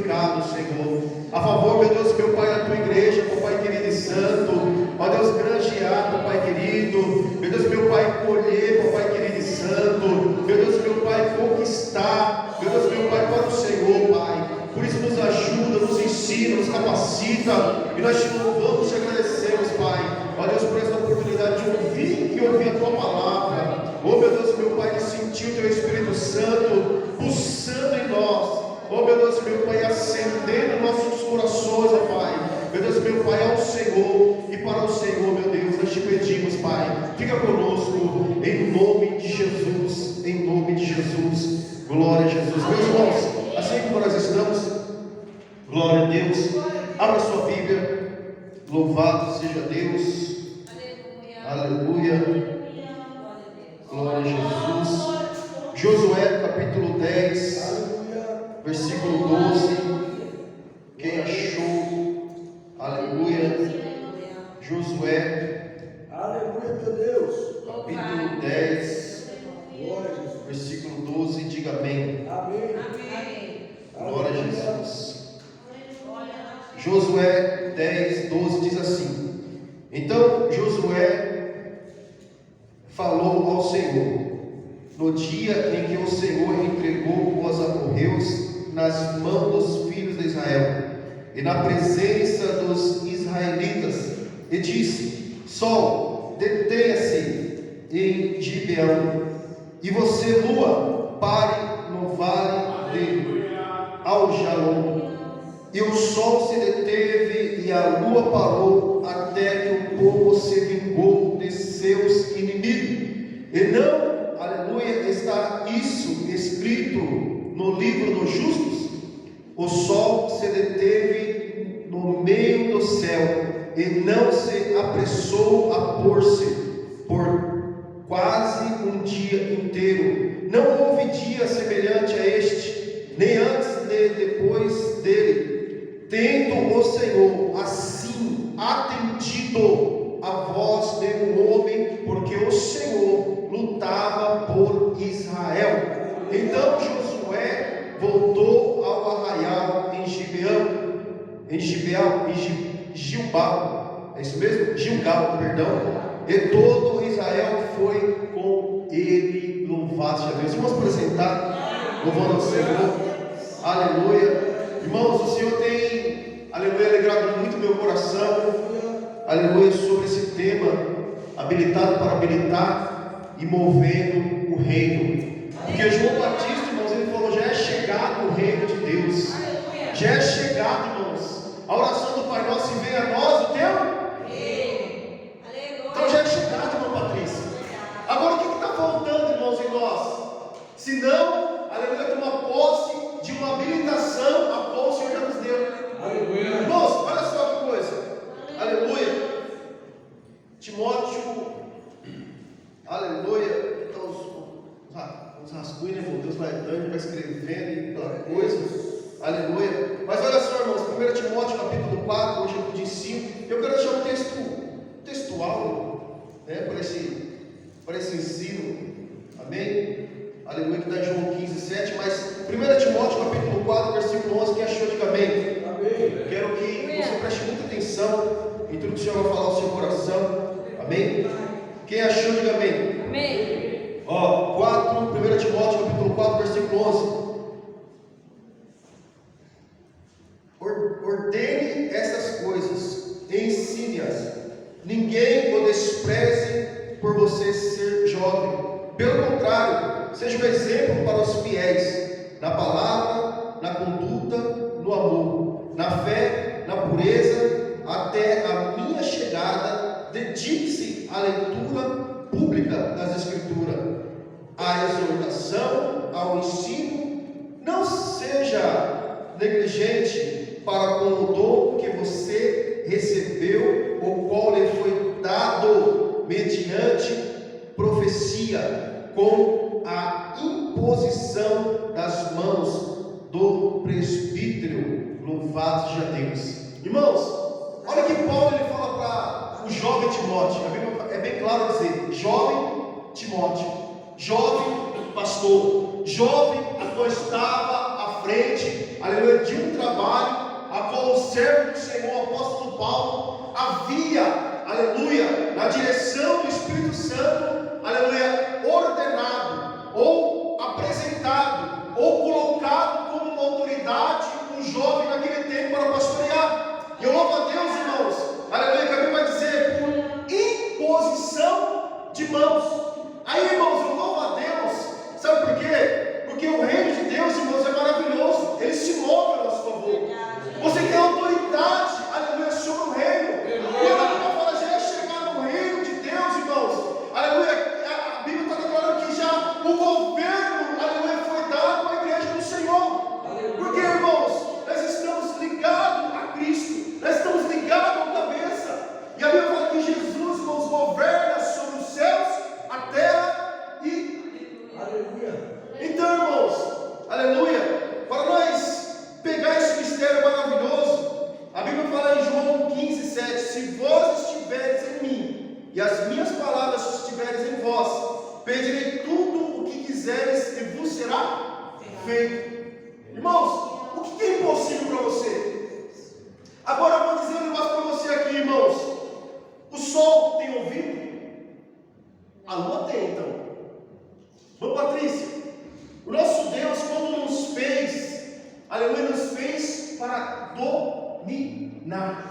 glorificado, Senhor. A favor, meu Deus, meu Pai, da tua igreja, Pai querido e santo. Ó Deus, granjear, Pai querido. Meu Deus, meu Pai, colher, Pai querido e santo. Meu Deus, meu Pai, conquistar. Meu Deus, meu Pai, para o Senhor, Pai. Por isso nos ajuda, nos ensina, nos capacita. E nós te louvamos, te agradecemos, Pai. Ó Deus, por essa oportunidade de ouvir e ouvir a tua palavra. Oh meu Deus, meu Pai, de sentir o teu Espírito Santo pulsando em nós. Oh meu Deus, meu Pai, acendendo nossos corações, ó Pai. Meu Deus, meu Pai, ao Senhor e para o Senhor, meu Deus, nós te pedimos, Pai. Fica conosco, em nome de Jesus. Em nome de Jesus. Glória a Jesus. Meus irmãos, assim como nós estamos, glória a Deus. Abra sua Bíblia. Louvado seja Deus. Aleluia. Aleluia. Glória a Jesus. Josué capítulo 10, versículo 12. Quem achou? Aleluia. Josué, aleluia, meu Deus. capítulo 10, Glória a Jesus. versículo 12. Diga amém. Amém. Glória a Jesus. Josué 10, 12 diz assim: Então Josué falou ao Senhor no dia em que o Senhor entregou os amorreus nas mãos dos filhos de Israel e na presença dos israelitas, e disse: Sol, detenha-se em Gibeão, e você, lua, pare no vale de Aljalon. E o sol se deteve e a lua parou, até que o povo se vingou de seus inimigos. E não, aleluia, está isso escrito no livro dos justos? O sol se deteve no meio do céu e não se apressou a pôr-se por quase um dia inteiro. Não houve dia semelhante a este, nem antes nem depois dele, tendo o Senhor assim atendido a voz de um homem, porque o Senhor lutava por Israel. Então Josué voltou ao arraial em Gilgal, é isso mesmo? Gilgal, perdão. E todo Israel foi com ele. Louvado seja Deus. Vamos apresentar, louvando ao Senhor. Aleluia. Irmãos, o Senhor tem, aleluia, alegrado muito meu coração, aleluia, sobre esse tema, habilitado para habilitar e movendo o reino. Porque João Batista, irmãos, ele falou: já é chegado o reino de Deus, já é chegado, irmãos. A oração do Pai Nosso: e venha a nós o teu reino. Então já é chegado, irmão Patrícia. Agora o que está faltando, irmãos, em nós? Se não, aleluia, tomar posse de uma habilitação a qual o Senhor já nos deu. Aleluia. Irmãos, olha só que coisa. Aleluia. Timóteo, aleluia. Então, os rascunhos, né, Deus vai dando, vai escrevendo e aquela coisa. Aleluia. Mas olha só, irmãos, 1 Timóteo capítulo 4, hoje eu disse 5. Eu quero deixar um texto textual, né, para esse ensino. Amém? Aleluia, que está em João 15, 7, mas 1 Timóteo capítulo 4, versículo 11, quem achou, diga amém. Amém. Quero que você preste muita atenção em tudo que o Senhor vai falar ao seu coração. Amém? Quem achou, diga amém. Amém. Ó, 1 Timóteo capítulo 4, versículo 11. Ordene essas coisas, ensine-as. Ninguém o despreze por você ser jovem. Pelo contrário, seja um exemplo para os fiéis, na palavra, na conduta, no amor, na fé, na pureza, até a minha chegada. Dedique-se à leitura pública das Escrituras, à exortação, ao ensino. Não seja negligente para com o dom que você recebeu, o qual lhe foi dado mediante profecia, com a imposição das mãos do presbítero. Louvado seja Deus. Irmãos, olha que Paulo ele fala para o jovem Timóteo. É bem claro dizer: jovem Timóteo, jovem pastor, jovem que estava à frente, aleluia, de um trabalho, a qual o servo do Senhor, o apóstolo Paulo, havia, aleluia, na direção do Espírito Santo, aleluia, ordenado, ou apresentado, ou colocado como uma autoridade, um jovem naquele tempo para pastorear. E eu louvo a Deus, irmãos, aleluia, que a Bíblia vai dizer, por imposição de mãos. Aí, irmãos, eu louvo a Deus, sabe por quê? Porque o reino de Deus, irmãos, é maravilhoso, ele se move a nosso favor. Você tem autoridade, aleluia, sobre o reino. Quando a Bíblia fala, já é chegar no reino de Deus, irmãos, aleluia, a Bíblia está declarando que já o governo, aleluia, foi dado à igreja do Senhor. Porque, irmãos, nós estamos ligados a Cristo, nós estamos ligados à cabeça. E a Bíblia fala que Jesus, irmãos, governa sobre os céus, a terra e... Aleluia. Então, irmãos, aleluia, para nós pegar esse mistério maravilhoso, a Bíblia fala em João 15:7, se vós estiveres em mim, e as minhas palavras estiveres em vós, pedirei tudo o que quiseres e vos será feito. Irmãos, o que é impossível para você? Agora eu vou dizer um negócio para você aqui, irmãos. O sol tem ouvido? A lua tem, então. Bom, Patrícia, o nosso Deus, quando nos fez, aleluia, nos fez para dominar.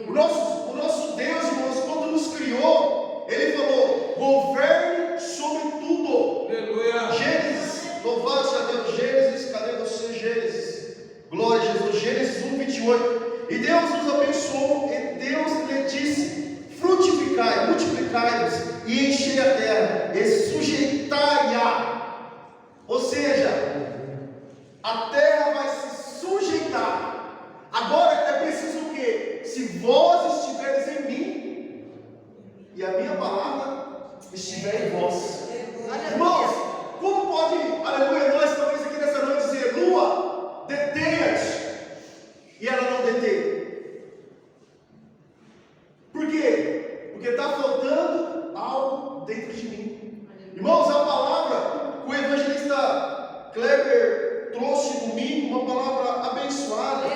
O nosso Deus, irmãos, quando nos criou, Ele falou, governe sobre tudo. Aleluia. Gênesis, louvado seja Deus, Gênesis, cadê você, Gênesis? Glória a Jesus, Gênesis 1:28. E Deus nos abençoou, e Deus lhe disse, frutificai, multiplicai-vos, e enchei a terra, e sujeitai-a. Ou seja, a terra vai se sujeitar. Agora é preciso o quê? Se vós estiveres em mim, e a minha palavra estiver em vós. Irmãos, como pode, aleluia, nós talvez aqui nessa noite dizer, lua, detenha-te, e ela não detém? Por quê? Porque está faltando algo dentro de mim. Irmãos, a palavra, o evangelista Kleber trouxe domingo, uma palavra abençoada, e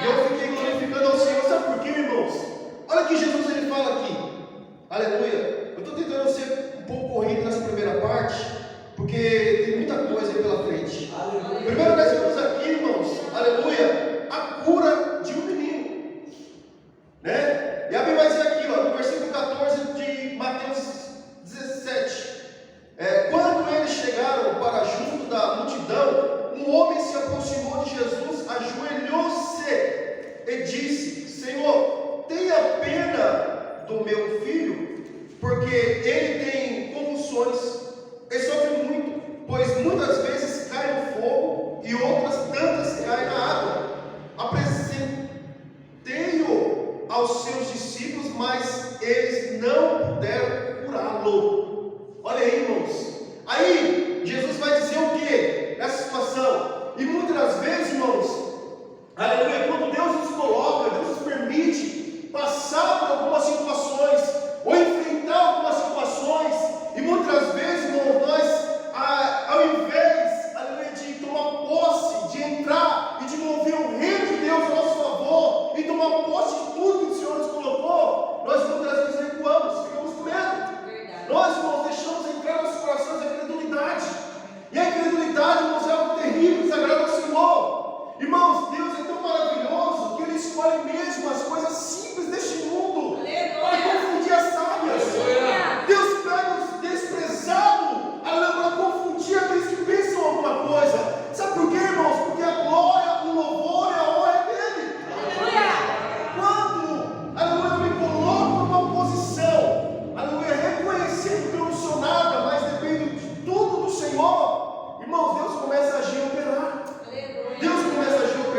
eu fiquei glorificando ao Senhor. Sabe por quê, irmãos? Olha o que Jesus ele fala aqui, aleluia. Eu estou tentando ser um pouco corrido nessa primeira parte, porque tem muita coisa aí pela frente. Aleluia. Primeiro nós vemos aqui, irmãos, aleluia, a cura de um menino, né? E a Bíblia vai dizer aqui, ó, no versículo 14 de Mateus 17, quando eles chegaram para junto da multidão, um homem se aproximou de Jesus, ajoelhou-se e disse, Senhor, tenha pena do meu filho, porque ele tem convulsões, ele sofre muito, pois muitas vezes cai no fogo e outras tantas caem na água. Apresentei-o aos seus discípulos, mas eles não puderam curá-lo. Olha aí, irmãos. Aí, Jesus vai dizer o que nessa situação? E muitas das vezes, irmãos, aleluia, quando Deus nos coloca, Deus nos permite passar por algumas situações, ou enfrentar algumas situações, e muitas vezes, irmãos, nós, ao invés, aleluia, de tomar posse, de entrar e de mover o reino de Deus a nosso favor, e tomar posse de tudo que o Senhor nos colocou, nós muitas vezes recuamos, ficamos com medo. Nós, irmãos, deixamos entrar nos nossos corações a incredulidade. E a incredulidade, irmãos, é algo terrível, desagrada ao Senhor. Irmãos, Deus é tão maravilhoso que Ele escolhe mesmo as coisas simples deste mundo para confundir as sábias. Deus pega os desprezados para confundir aqueles que pensam alguma coisa. Sabe por quê, irmãos? Porque a glória, o louvor e a honra é dele. Quando, aleluia, eu me coloco numa posição, aleluia, reconhecendo que eu não sou nada, mas dependo de tudo do Senhor, irmãos, Deus começa a agir e operar. Deus começa a agir e operar.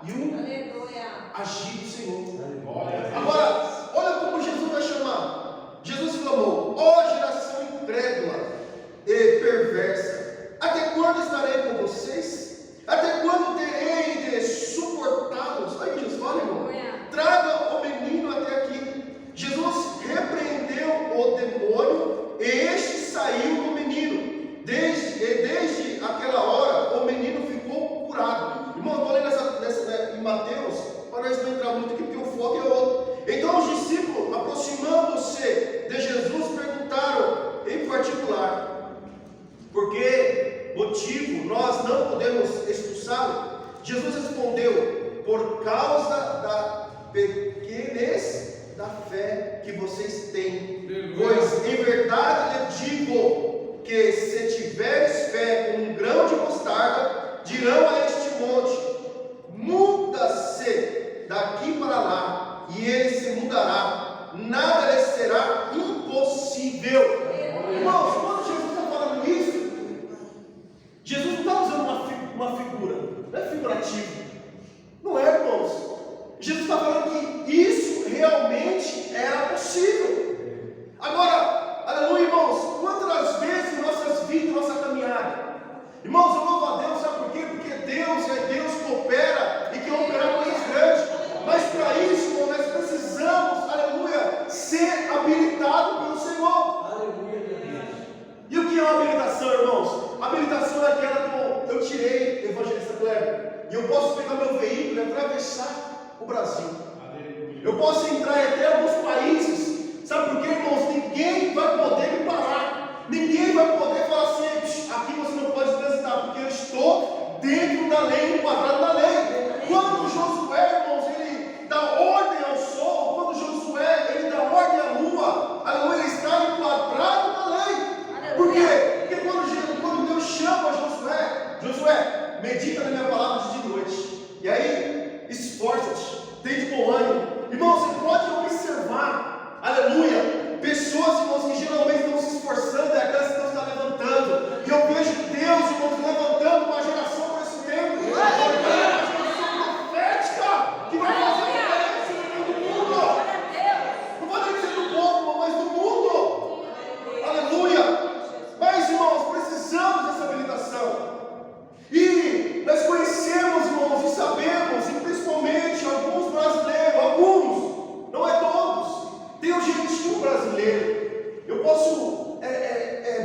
e o Aleluia. agir do Senhor. Agora, olha como Jesus vai chamar. Jesus clamou: ó geração incrédula e perversa, até quando estarei com vocês? Até quando terei de suportá-los? Aí Jesus fala, irmão, traga o menino até aqui. Jesus repreendeu o demônio e este saiu do menino. Desde aquela hora o menino ficou curado. Irmão, eu estou lendo em Mateus, para nós não entrar muito aqui, porque o foco é outro. Então os discípulos, aproximando-se de Jesus, perguntaram em particular: por que motivo nós não podemos expulsá-lo? Jesus respondeu: por causa da pequenez da fé que vocês têm. Pois em verdade lhe digo que se tiveres fé com um grão de mostarda, dirão a este monte: muda-se daqui para lá, e ele se mudará, nada lhe será impossível. Irmãos, quando Jesus está falando isso, Jesus não está usando uma figura, não é figurativo, não é, irmãos. Jesus está falando que isso realmente era possível. Agora, aleluia, irmãos, quantas vezes em nossas vidas, nossa caminhada, irmãos, eu louvo a Deus, sabe por quê? Porque Deus é Deus que opera e que opera coisas grandes. Mas para isso, irmão, nós precisamos, aleluia, ser habilitado pelo Senhor. Aleluia, Deus. E o que é uma habilitação, irmãos? A habilitação é aquela que eu tirei, evangelista Kleber, e eu posso pegar meu veículo e atravessar o Brasil. Eu posso entrar até alguns países. Sabe por quê, irmãos? Ninguém vai poder me parar. Ninguém vai poder falar assim: aqui você não pode transitar, porque eu estou dentro da lei, enquadrado na lei. Quando Josué, irmãos, ele dá ordem ao sol, quando Josué, ele dá ordem à lua, aleluia, ele está enquadrado na lei. Por quê? Porque quando Deus chama Josué, medita na minha palavra de noite. E aí, esforça-te, tem de bom ânimo. Irmãos, você pode observar, aleluia, pessoas, irmãos, que geralmente estão se esforçando, é aquelas que Deus está levantando. E eu vejo Deus, irmãos, levantando uma geração para esse tempo. Uma geração profética que vai fazer diferença no mundo. Não vou nem dizer do povo, mas do mundo. Aleluia. Mas, irmãos, precisamos dessa habilitação. E nós conhecemos, irmãos, e sabemos, e principalmente alguns brasileiros, alguns, não é todos, tem um jeitinho brasileiro. Eu posso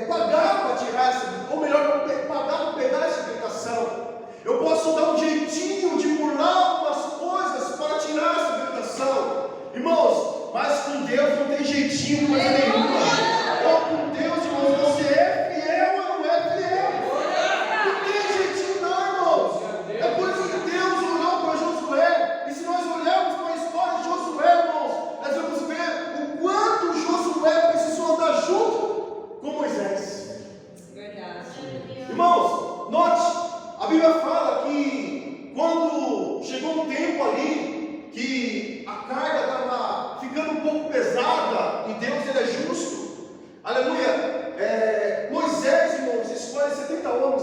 pagar para tirar essa, ou melhor, pagar para pegar essa habilitação. Eu posso dar um jeitinho de burlar algumas coisas para tirar essa habilitação. Irmãos, mas com Deus não tem jeitinho coisa nenhuma. Ou com Deus, irmãos, você é fiel ou não é fiel. Não tem jeitinho não, irmãos. É por isso que Deus olhou para Josué. E se nós olharmos para a história de Josué, irmãos, nós vamos ver o quanto Josué precisou andar junto com Moisés. Verdade. Irmãos, note, a Bíblia fala que quando chegou um tempo ali que a carga estava ficando um pouco pesada, e Deus ele é justo, aleluia, Moisés, irmãos, escolhe 70 homens,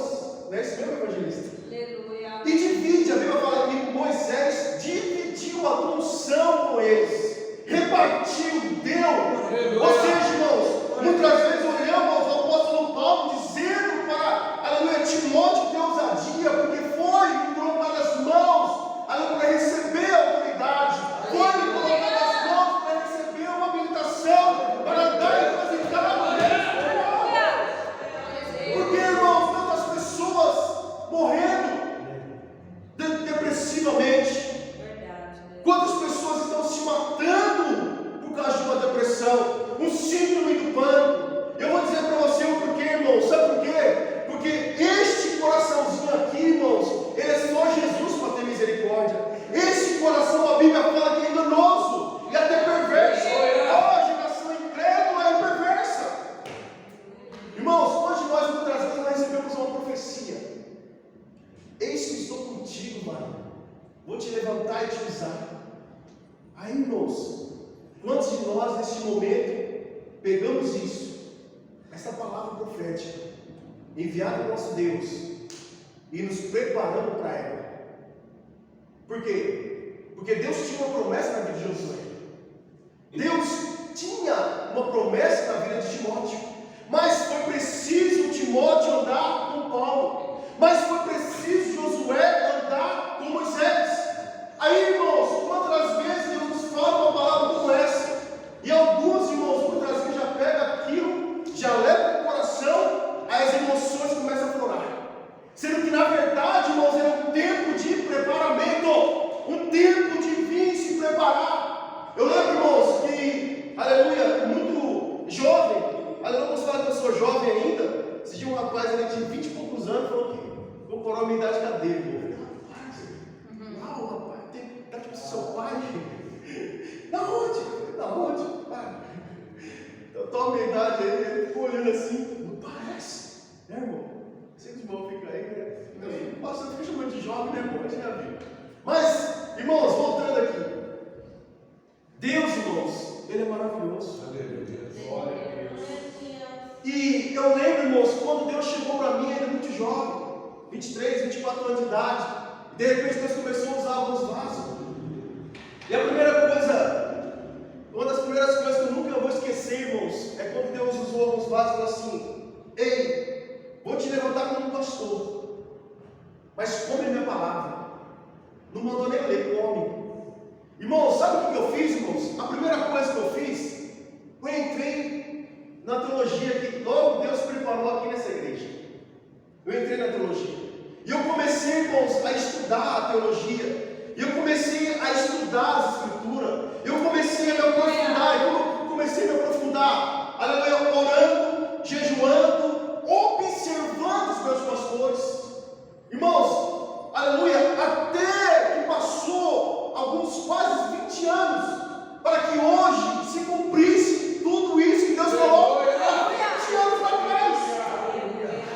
não é isso mesmo, evangelista? Aleluia. E divide, a Bíblia fala que Moisés dividiu a unção com eles, repartiu, deu. Ou seja, irmãos, muitas vezes olhamos ao apóstolo Paulo dizendo para, aleluia, Timóteo ter ousadia, porque foi colocado as mãos, aleluia, para receber a autoridade, foi colocado as mãos para receber uma habilitação, para andar e fazer cada vez. Porque, irmãos, tantas pessoas morrendo depressivamente. Quantas pessoas estão se matando por causa de uma depressão, um síndrome do pânico? Eu vou dizer para você o porquê, irmão. Sabe por quê? Porque este coraçãozinho aqui, irmãos, ele é só Jesus para ter misericórdia. Esse coração, a Bíblia fala que é enganoso e até perverso. A geração incrédula e perversa. Irmãos, hoje nós muitas vezes recebemos uma profecia: eis que estou contigo, mano. Vou te levantar e te usar. Aí, irmãos, quantos de nós neste momento pegamos isso, essa palavra profética, enviada do nosso Deus, e nos preparamos para ela? Por quê? Porque Deus tinha uma promessa na vida de Josué. Deus tinha uma promessa na vida de Timóteo. Mas foi preciso Timóteo andar com Paulo. Mas foi preciso Josué andar com Moisés. Aí, irmãos, quantas vezes Deus nos fala uma palavra como essa? E alguns, irmãos, muitas vezes já pega aquilo, já leva para o coração, aí as emoções começam a florar. Sendo que, na verdade, irmãos, era um tempo de preparamento, um tempo de vir se preparar. Eu lembro, irmãos, que, aleluia, muito jovem, aleluia, posso falar que eu sou jovem ainda. Esse dia um rapaz, ele tinha 20 e poucos anos, falou que comparou a minha idade com a dele. Eu falei, rapaz, uau, rapaz, tem idade para seu pai? Da onde? Da onde? Pai? Então, a minha idade aí, ele ficou olhando assim, não parece, né, irmão? Sei que os irmãos ficam aí, né? O pastor fica chamando de jovem, né, irmão? A gente já viu. Mas, irmãos, voltando aqui. Deus, irmãos, Ele é maravilhoso. Glória a Deus. E eu lembro, irmãos, quando Deus chegou para mim, ainda muito jovem, 23, 24 anos de idade, e de repente Deus começou a usar alguns vasos. E a primeira coisa, uma das primeiras coisas que eu nunca vou esquecer, irmãos, é quando Deus usou alguns vasos e falou assim: ei, vou te levantar como um pastor, mas come a minha palavra. Não mandou nem ler, come. Irmãos, sabe o que eu fiz, irmãos? A primeira coisa que eu fiz, eu entrei na teologia que logo Deus preparou aqui nessa igreja. Eu entrei na teologia. E eu comecei, irmãos, a estudar a teologia. E eu comecei a estudar as escrituras. Eu comecei a me aprofundar. E como eu comecei a me aprofundar? Aleluia, orando, jejuando, observando os meus pastores. Irmãos, aleluia, até que passou alguns quase 20 anos, para que hoje se cumprisse tudo isso que Deus falou há 20 anos atrás.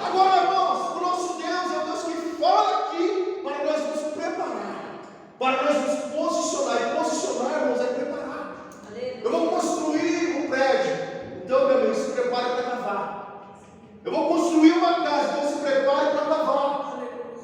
Agora, irmãos, o nosso Deus é o Deus que fala aqui para nós nos preparar, para nós nos posicionar. E posicionar, irmãos, é preparar. Eu vou construir um prédio, então, meu amigo, se prepare para cavar. Eu vou construir uma casa, então se prepare para cavar.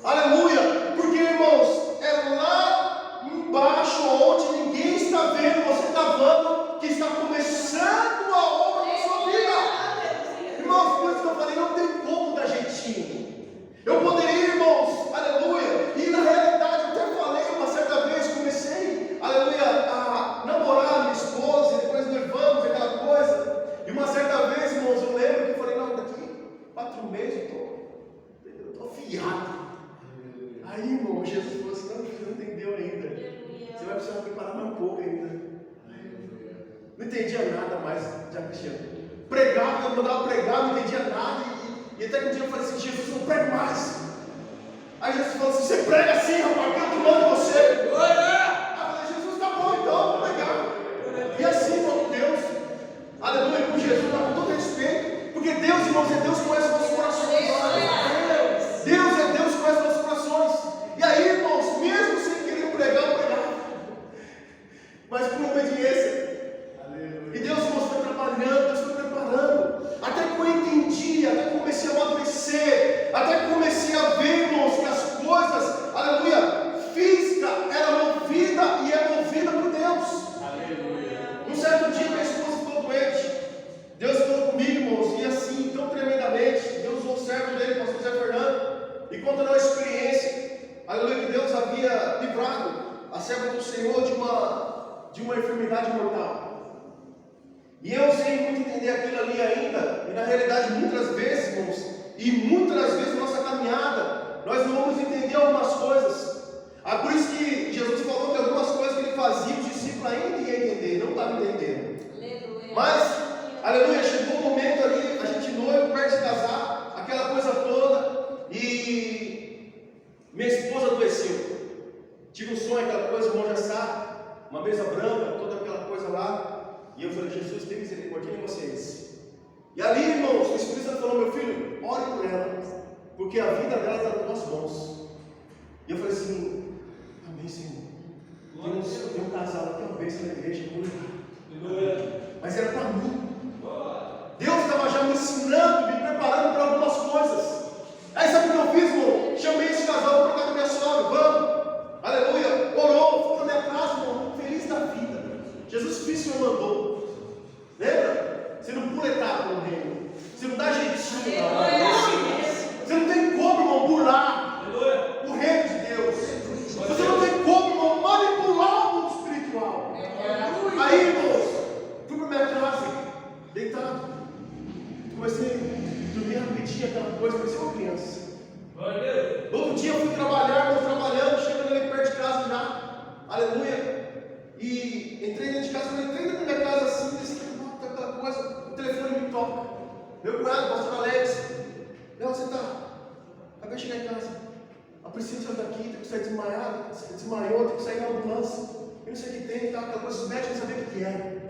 Aleluia! Porque, irmãos, é lá embaixo onde ninguém está vendo você cavando, que está começando a obra da sua vida. Irmãos, por isso que eu falei, não tem como dar jeitinho. Eu poderia, irmãos, aleluia, e na realidade eu até falei uma certa vez, comecei, aleluia, a namorar minha esposa, e depois noivamos, aquela coisa. E uma certa vez, irmãos, eu lembro que eu falei, não, daqui 4 meses eu estou afiado. Aí, irmão, Jesus falou assim: não, você não entendeu ainda. Você vai precisar preparar mais um pouco ainda. Não entendia nada mais, já Cristiano. Pregava, eu mandava pregar, não entendia nada. E até que um dia eu falei assim: Jesus, não prego mais. Aí Jesus falou assim: você prega assim, rapaz, que eu te mando você. Aí eu falei: Jesus, tá bom, então, vou pregar. E assim, com Deus, aleluia, com Jesus, com todo respeito. Porque Deus, irmãos, é Deus que conhece os nossos corações. Deus é Deus que conhece os nossos corações. E aí, irmãos, mesmo sem querer pregar, eu pregava. Mas por obediência. Aleluia. E Deus, irmãos, foi trabalhando, Deus foi preparando. Até que eu entendi, até que comecei a amadurecer, até que comecei a ver, irmãos, que as coisas, aleluia, física era movida e é movida por Deus. Aleluia. Um certo dia, minha esposa ficou doente. Deus falou comigo, irmãos, e assim, tão tremendamente, Deus usou o servo dele, o pastor Zé Fernando, e contando uma experiência, aleluia, que Deus havia livrado a serva do Senhor de uma enfermidade mortal. E eu sem muito entender aquilo ali ainda, e na realidade muitas vezes, irmãos, e muitas vezes na nossa caminhada, nós não vamos entender algumas coisas. Por isso que Jesus falou que algumas coisas que ele fazia, os discípulos ainda iam entender, não estavam entendendo. Aleluia. Mas, aleluia, chegou o momento ali, a gente noivo, perto de casar, aquela coisa toda, e minha esposa adoeceu. Tive um sonho, aquela coisa, o irmão já sabe, uma mesa branca, toda aquela coisa lá. E eu falei: Jesus, tem misericórdia de vocês. E ali, irmãos, o Espírito Santo falou: meu filho, ore por ela, porque a vida dela está nas tuas mãos. E eu falei assim: amém, Senhor. Tem um casal aqui, uma bênção na igreja, mas era para mim. Deus estava já me ensinando, me preparando para algumas coisas. Aí sabe o que eu fiz, irmão? Chamei esse casal para cá da minha sogra, vamos, aleluia, aleluia. E entrei dentro de casa, quando entrei dentro da minha casa assim, aquela coisa, o telefone me toca. Meu cunhado, pastor Alex, Léo, você tá? Acabei de chegar em casa. A Priscila saiu daqui, tem que sair desmaiada, desmaiou, tem que sair na ambulância. Eu não sei o que tem, tá? Aquela coisa, os médicos não sabiam o que era.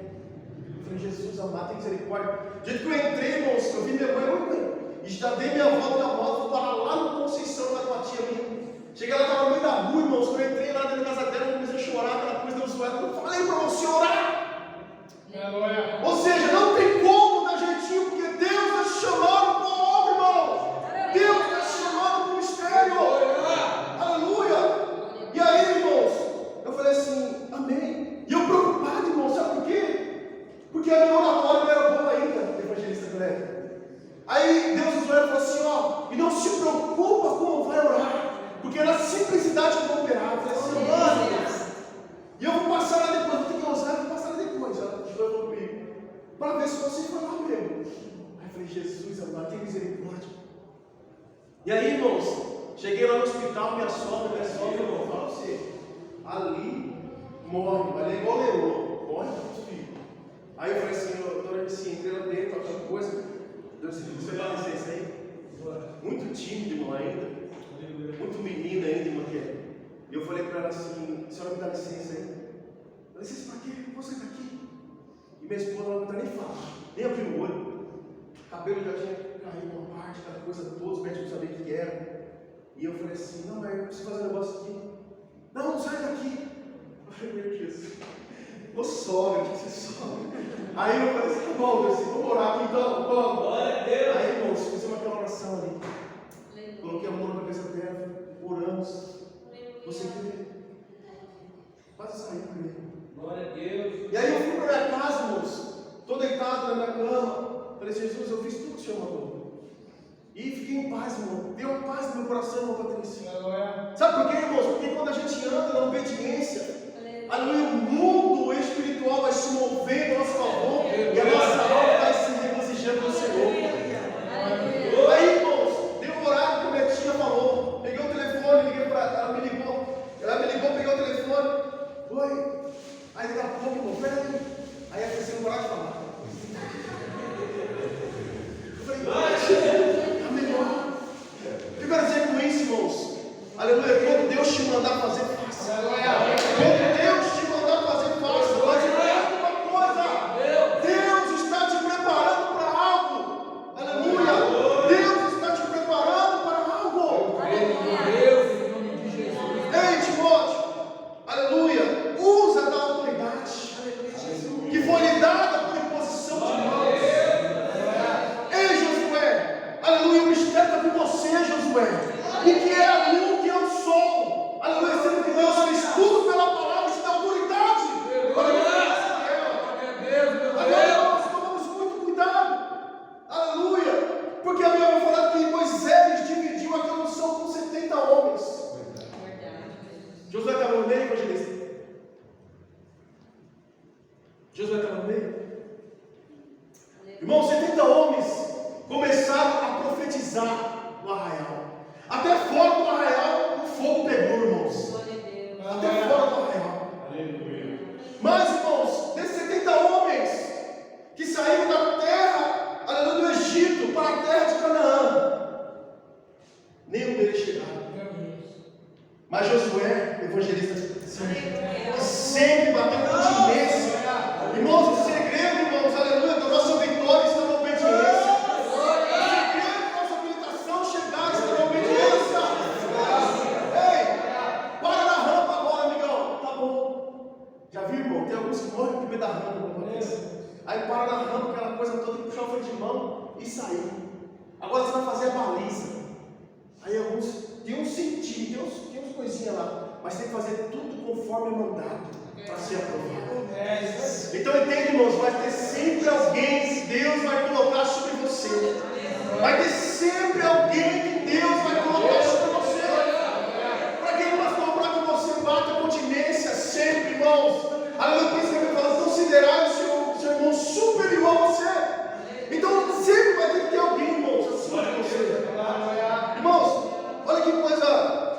Eu falei, Jesus amado, tem misericórdia. Do jeito que eu entrei, irmãos, eu vi minha mãe, e já dei minha volta na moto, fui parar lá no Conceição, lá com a tia minha. Cheguei lá, estava no meio da rua, irmãos. Quando eu entrei lá dentro da casa dela, eu comecei a chorar, aquela coisa deu zoada. Eu falei para você orar. Ou seja, não tem como dar jeitinho, porque Deus está te chamando para a obra, irmão. Deus está te chamando para o mistério. Aleluia. E aí, irmãos, eu falei assim, amém. E eu preocupado, irmão, sabe por quê? Porque a minha oratória não era boa ainda, evangelista Guilherme. Aí Deus usou ela e falou assim, ó, e não se preocupa como vai orar. Porque na simplicidade eu vou operar. Eu falei assim, mano, e eu vou passar lá depois, vou ter que usar, vou passar lá depois. Ela falou comigo, para ver se você foi lá mesmo. Aí eu falei, Jesus, amado, tem misericórdia. E aí, irmãos, cheguei lá no hospital, minha sogra, irmão, fala você, ali morre, mas é igual leão, morre com os filhos. Aí eu falei assim, doutora, assim, entrei lá dentro, aquela coisa, Deus, você dá licença aí? Muito tímido, irmão, ainda. Muito menina ainda, irmã. E eu falei para ela assim, a senhora me dá licença aí? Dá licença para quê? Você está aqui. E minha esposa não está nem falando, nem abriu o olho. O cabelo já tinha caído uma parte, aquela coisa toda, os médicos não sabiam o que era. E eu falei assim, não, mas eu preciso fazer um negócio aqui. Não, sai daqui. Eu falei, meu Deus, ô sogra, que você sogra. Aí eu falei assim, tá bom, Deus, vamos orar aqui então, vamos. Glória a Deus. Aí, irmãos, fizemos aquela oração ali. Coloquei a mão na cabeça dela, oramos. Você crê? Quase saiu com ele. Glória a Deus. E aí eu fui para minha casa, irmãos. Estou deitado na minha cama. Falei, Jesus, eu fiz tudo que o Senhor mandou. E fiquei em paz, irmão. Deu uma paz no meu coração, irmão Patrícia. Sabe por quê, irmãos? Porque quando a gente anda na obediência, aleluia, o mundo espiritual vai se mover a nosso favor. E a nossa alma vai se regozijando no Senhor. Aí, irmãos, deu um horário que a minha tia falou. Peguei o telefone, liguei para ela. Ela me ligou, peguei o telefone. Oi. Aí daqui a pouco, irmão, peraí. Aí a pessoa não parou de falar. Eu falei, tá melhor. O que eu quero dizer com isso, irmãos? Aleluia, quando Deus te mandar fazer, faça. Quando Deus te mandar fazer, faça. Mas entenda uma coisa: Deus está te preparando para algo. Aleluia. Deus está te preparando para algo. Ei, Timóteo, aleluia, usa da autoridade que foi lhe dada por imposição de mãos. Ei, Josué, aleluia, o mistério está com você, Josué. O que é a luz, o que é o sol? Aleluia, sendo que Deus fez tudo pela palavra e te dá autoridade. Agora nós tomamos muito cuidado. Aleluia, porque a Bíblia vai falar que Moisés dividiu aquela unção com 70 homens. Josué estava no meio, evangelista? Josué estava no meio? Irmão, 70 homens começaram a profetizar no arraial. Até fora do arraial, o fogo pegou, irmãos. Até fora do arraial. Mas, irmãos, desses 70 homens que saíram da terra, aleluia, do Egito para a terra de Canaã, nenhum deles chegaram. Mas Josué, evangelista, sempre bateu continência. Irmãos, o segredo, irmãos, aleluia, da nossa vitória está na obediência. O segredo da nossa habilitação chegar está na obediência. Ei, para na rampa agora, amigão. Tá bom. Já viu, irmão? Tem alguns que morrem com medo da rampa, não acontece? Aí para na rampa, aquela coisa toda, que puxar o freio de mão e sair. Agora você vai fazer a baliza. Aí alguns, tem um sentido, tem uns coisinhas lá, mas tem que fazer tudo conforme é mandado para ser aprovado. Então entende, irmãos, vai ter sempre alguém que Deus vai colocar sobre você. Vai ter sempre alguém que Deus vai colocar sobre você. Para quem pastor, para que você bata a continência sempre, irmãos. Aleluia, por isso que eu falo, considerar o seu irmão superior a você. Então sempre vai ter que ter alguém, irmãos, acima de você. Irmãos, olha que coisa,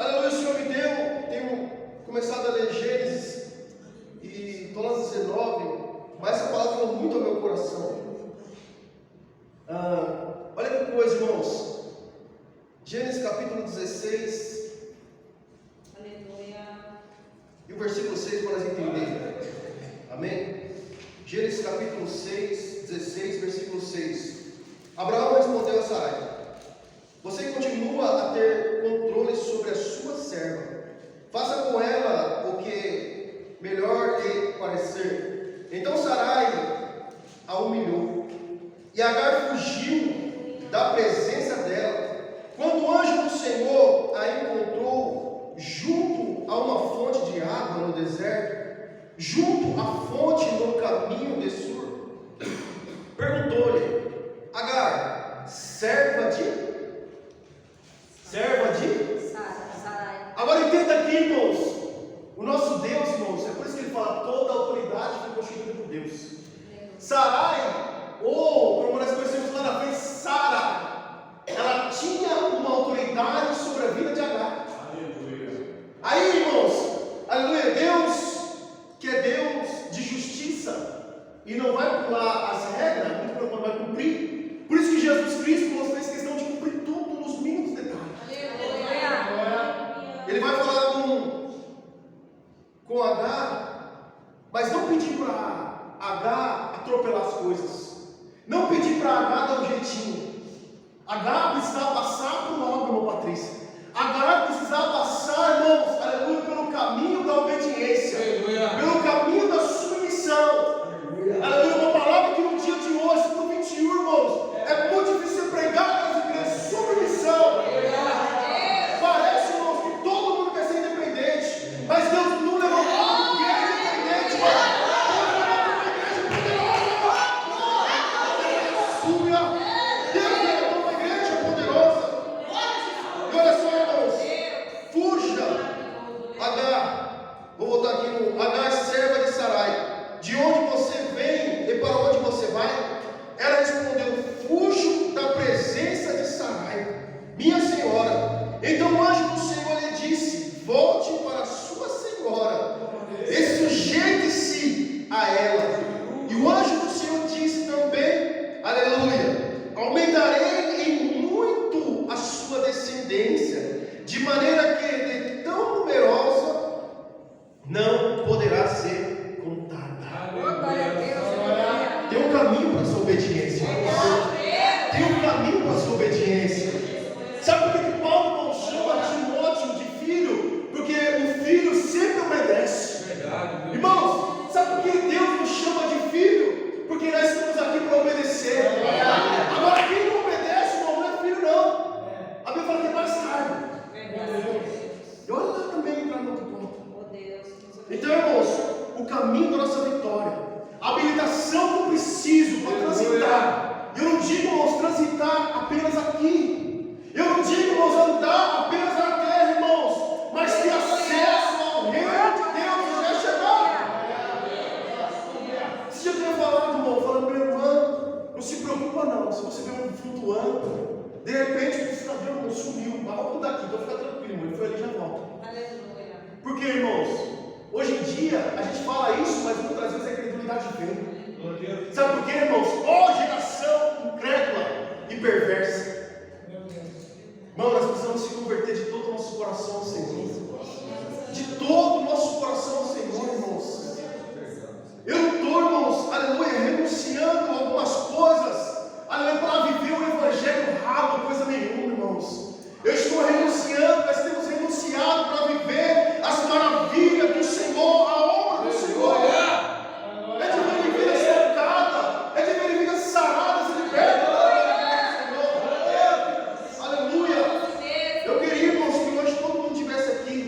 aleluia, o Senhor me deu. Tenho começado a ler Gênesis. Gênesis capítulo 6, 16, versículo 6. Abraão respondeu a Sarai: você continua a ter controle sobre a sua serva. Faça com ela o que melhor lhe parecer. Então Sarai a humilhou, e Agar fugiu da presença dela. Quando o anjo do Senhor a encontrou junto a uma fonte de água no deserto, junto à fonte no caminho de Sur, perguntou-lhe: Agar, serva de Sarai. Agora entenda aqui, irmãos, o nosso Deus, irmãos, é por isso que ele fala: toda a autoridade foi constituída por Deus. Sarai, ou como nós conhecemos lá na frente, Sara, ela tinha uma autoridade sobre a vida de Agar. Aleluia. Aí, irmãos, aleluia, Deus, que é Deus de justiça, e não vai pular as regras, muito pelo contrário, vai cumprir. Por isso que Jesus Cristo nos fez questão de cumprir tudo nos mínimos detalhes. Ele vai falar com Agar, mas não pedir para Agar atropelar as coisas, não pedir para Agar dar um jeitinho. Agar precisava passar por algo, irmão Patrícia. Agar precisava passar, irmãos, aleluia, pelo caminho da obediência, Aleluia. pelo caminho da submissão. Aleluia, uma palavra que no dia de hoje, no 21, irmãos, é muito difícil pregar nas igrejas, submissão. Parece, irmãos, que todo mundo quer ser independente, mas Deus não levantou ninguém independente, mano. Deus levantou uma igreja poderosa. E olha só, irmãos, fuja, Agar. Vou voltar aqui no Agar, serva de Sarai. De onde você vem e para onde você vai? Ela respondeu: fujo da presença de Sarai, minha senhora. Então o anjo do Senhor lhe disse: volte para sua senhora e sujeite-se a ela. E o anjo do Senhor disse também, aleluia: aumentarei em muito a sua descendência, de maneira que de tão numerosa não poderá ser contada. Tem um caminho para a sua obediência. Tem um caminho para a sua obediência. Sabe por que Paulo não chama Timóteo de filho? Porque o filho sempre obedece. Irmãos, sabe por que Deus nos chama de filho? Porque nós estamos aqui para obedecer. Agora, quem não obedece, irmão, não é filho, não. A Bíblia fala que é bastardo. E olha lá também para outro ponto. Então, irmãos, o caminho da nossa vitória, a habilitação que eu preciso para transitar. Eu não digo, irmãos, transitar apenas aqui. Eu não digo, irmãos, andar apenas na terra, irmãos, mas ter acesso ao reino de Deus que já chegar. Você já tinha falado, irmão, falando para meu irmão, não se preocupa não, se você vê um flutuando, de repente o cidadão sumiu, mas vamos mudar aqui, então fica tranquilo, irmão, ele foi ali e já volta. Porque, irmãos, hoje em dia a gente fala isso, mas muitas vezes a credulidade vem. Sabe por quê, irmãos? Ó geração incrédula e perversa. Irmão, nós precisamos se converter de todo o nosso coração ao Senhor. De todo o nosso coração ao Senhor, irmãos. Eu não estou, irmãos, aleluia, renunciando a algumas coisas, aleluia, para viver o evangelho ralo, coisa nenhuma, irmãos. Eu estou renunciando, nós temos renunciado para viver as maravilhas do Senhor, a obra do Senhor. É de ver vidas tocadas, é de ver vidas saradas e libertas. Aleluia. Eu queria, irmãos, que hoje todo mundo estivesse aqui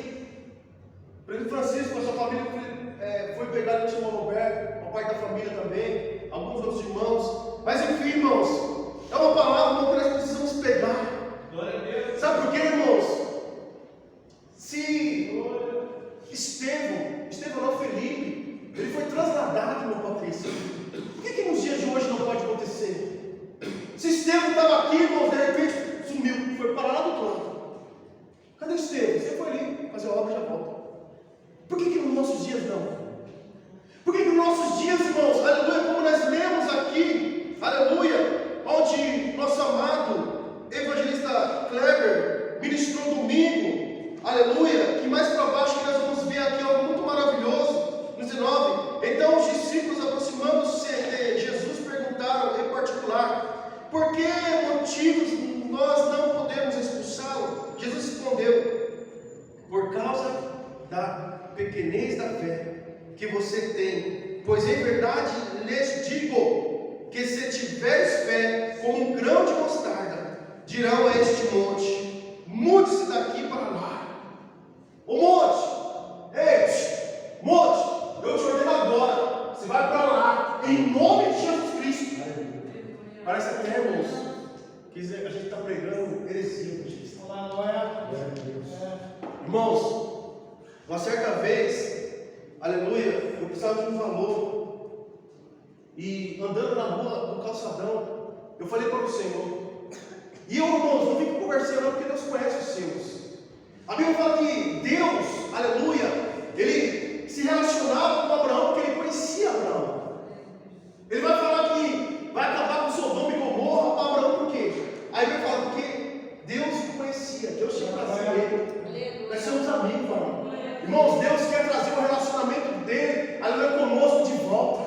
que você tem, pois em verdade lhes digo, que se tiveres fé como um grão de mostarda, dirão a este monte, mude-se daqui para lá. O monte, ei, monte, eu te ordeno agora, você vai para lá, em nome de Jesus Cristo. Parece até, irmãos, que a gente está pregando heresia para Jesus. Irmãos, uma certa vez, aleluia, eu precisava de um valor, e andando na rua do calçadão, eu falei para o Senhor, e eu, irmãos, não fico conversando porque Deus conhece os seus. A Bíblia fala que Deus, aleluia, Ele se relacionava com Abraão porque Ele conhecia Abraão. Ele vai falar que vai acabar com Sodoma e Gomorra, Abraão por quê? Aí ele vai falar porque Deus o conhecia, Deus tinha trazido ele. Nós somos amigos, irmão. Irmãos, Deus quer trazer o relacionamento dele, aleluia, conosco de volta.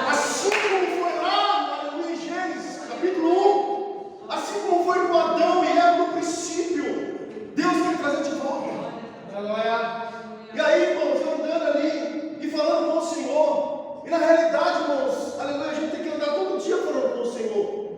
Assim como foi lá, aleluia, em Gênesis, capítulo 1, assim como foi com Adão e Eva no princípio, Deus quer trazer de volta. E aí, irmãos, eu andando ali e falando com o Senhor, e na realidade, irmãos, aleluia, a gente tem que andar todo dia falando com o Senhor.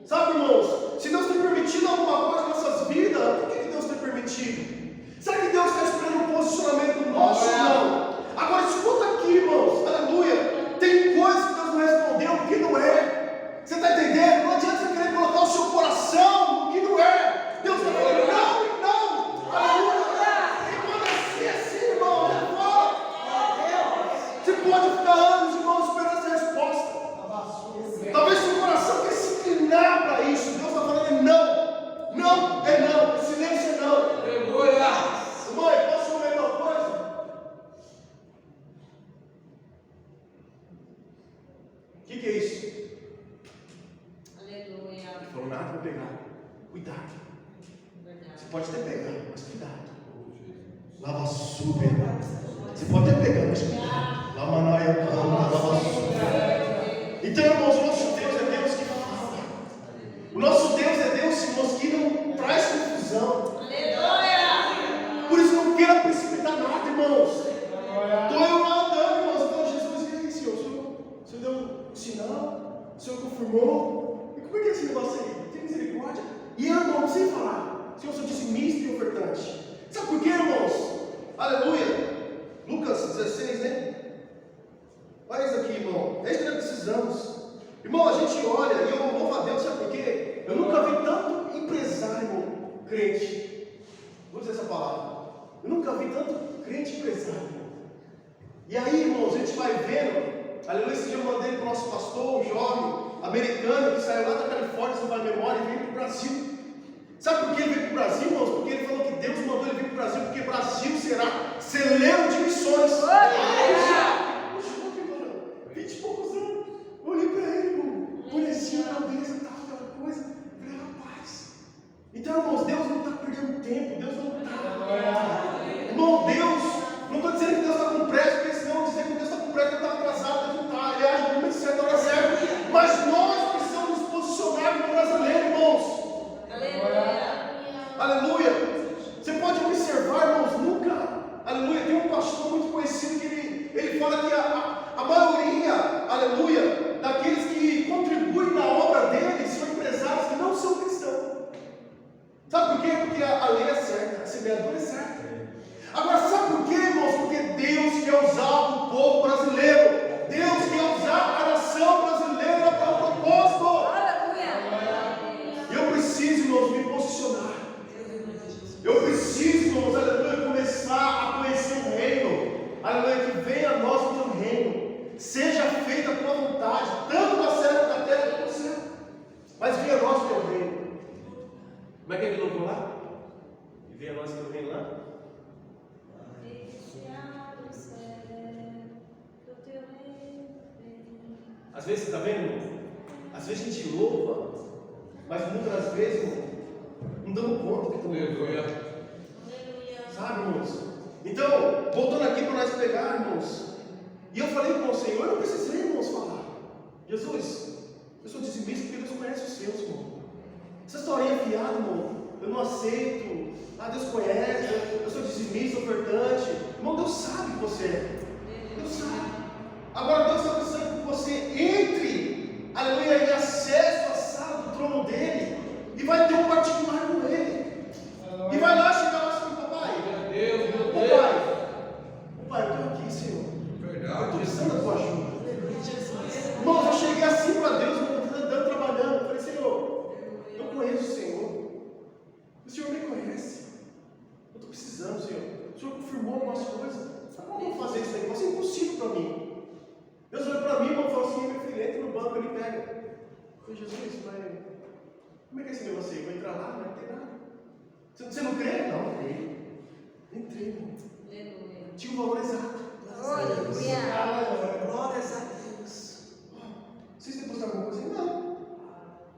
Sabe, irmãos, se Deus tem permitido alguma coisa em nossas vidas, por que Deus tem permitido? Será que Deus está esperando um posicionamento nosso? Não. Agora escuta aqui, irmãos, aleluia. Tem coisas que Deus não respondeu porque não é. Você está entendendo? Não adianta você querer colocar o seu coração no que não é. Deus está falando, não, não, aleluia. E quando é assim, irmão, já fala. Você pode ficar anos, irmão, esperando essa resposta. Talvez seu coração quer se inclinar para isso. Deus está falando não, não é não, silêncio é não. Aleluia. Mãe, posso comer uma coisa? O que é isso? Aleluia. Ele falou nada para pegar. Cuidado. Verdade. Você pode até pegar, mas cuidado. Lava super. Você pode até pegar, mas cuidado. Lava na lava super. Então, irmãos, o nosso Deus é Deus que fala. O nosso Deus é Deus, irmãos, que não traz confusão. Aleluia. Por isso não queira precipitar nada, irmãos. Estou eu lá andando, irmãos. Então Jesus, e aí, Senhor? O Senhor deu um sinal? O Senhor confirmou? E como é que é esse negócio aí? Tem misericórdia? E eu, irmão, não sei falar. Senhor, eu sou dizimista e ofertante. Sabe por quê, irmãos? Aleluia. Lucas 16, né? Olha isso aqui, irmão. É isso que nós precisamos. Irmão, a gente olha e eu louvo a Deus, sabe por quê? Eu nunca vi tanto empresário crente. Vou dizer essa palavra. Eu nunca vi tanto crente empresário. E aí, irmãos, a gente vai vendo. Aleluia, esse dia eu mandei para o nosso pastor, um jovem americano que saiu lá da Califórnia, se não vai memória, e veio para o Brasil. Sabe por que ele veio para o Brasil, irmãos? Porque ele falou que Deus mandou ele vir para o Brasil, porque Brasil será celeiro de missões. 20 e poucos anos. Eu olhei para ele, irmão, bonitinho, cabeça, tal, aquela coisa. Eu falei, rapaz. Então, irmãos, Deus não está perdendo tempo, Deus não está. Irmão, Deus, não estou dizendo que Deus está com pressa, porque senão dizer que Deus está com pressa, Deus está atrasado, Deus não está. Ele age no momento certo, na hora certa. Mas nós precisamos nos posicionar como brasileiros, irmãos. Aleluia. Você pode observar, irmãos, nunca. Aleluia. Tem um pastor muito conhecido que ele fala que a maioria, aleluia, daqueles que contribuem na obra dele são empresários que não são cristãos. Sabe por quê? Porque a lei é certa, a semeadura é certa. Agora, sabe por quê, irmãos? Porque Deus quer usar o povo brasileiro. Deus quer usar a nação brasileira para o propósito. E eu preciso, irmãos, me posicionar. Eu preciso, irmãos, aleluia, começar a conhecer o reino. Aleluia, que venha a nós o teu reino. Seja feita a tua vontade, tanto na terra como no céu. Mas venha a nós o teu reino. Como é que ele louvou lá? E venha a nós o teu reino lá? Às vezes, você está vendo, irmão? Às vezes a gente louva, mas muitas das vezes, irmão, não damos conta que estamos louvando. Sabe, irmãos? Então, voltando aqui para nós pegar, irmãos. E eu falei com o Senhor, eu não precisei, irmãos, falar. Jesus, eu sou dizimista porque Deus conhece os seus, irmão. Essa historinha fiada, irmão, eu não aceito. Ah, Deus conhece, eu sou dizimista, ofertante. Irmão, Deus sabe que você é. Agora Deus está precisando que você entre, aleluia, em acesso à sala do trono dele, e vai ter um particular com ele. E vai lá chegar lá assim, papai, papai, eu estou aqui, Senhor. Eu estou precisando da tua ajuda. Irmãos, eu cheguei assim para Deus, andando, trabalhando. Eu falei, Senhor, eu conheço o Senhor. O Senhor me conhece. Eu estou precisando, Senhor. O Senhor confirmou algumas coisas. Como eu vou fazer isso aí? Isso é impossível para mim. Deus olha para mim e falou assim, meu filho, entra no banco, ele pega. Eu falei, Jesus, mas como é que é esse negócio aí? Vou entrar lá, não vai ter nada. Você não crê? Não, creio. Entrei, irmão. Tinha um valor exato. Glórias a Deus. Vocês têm postado alguma coisa? Não.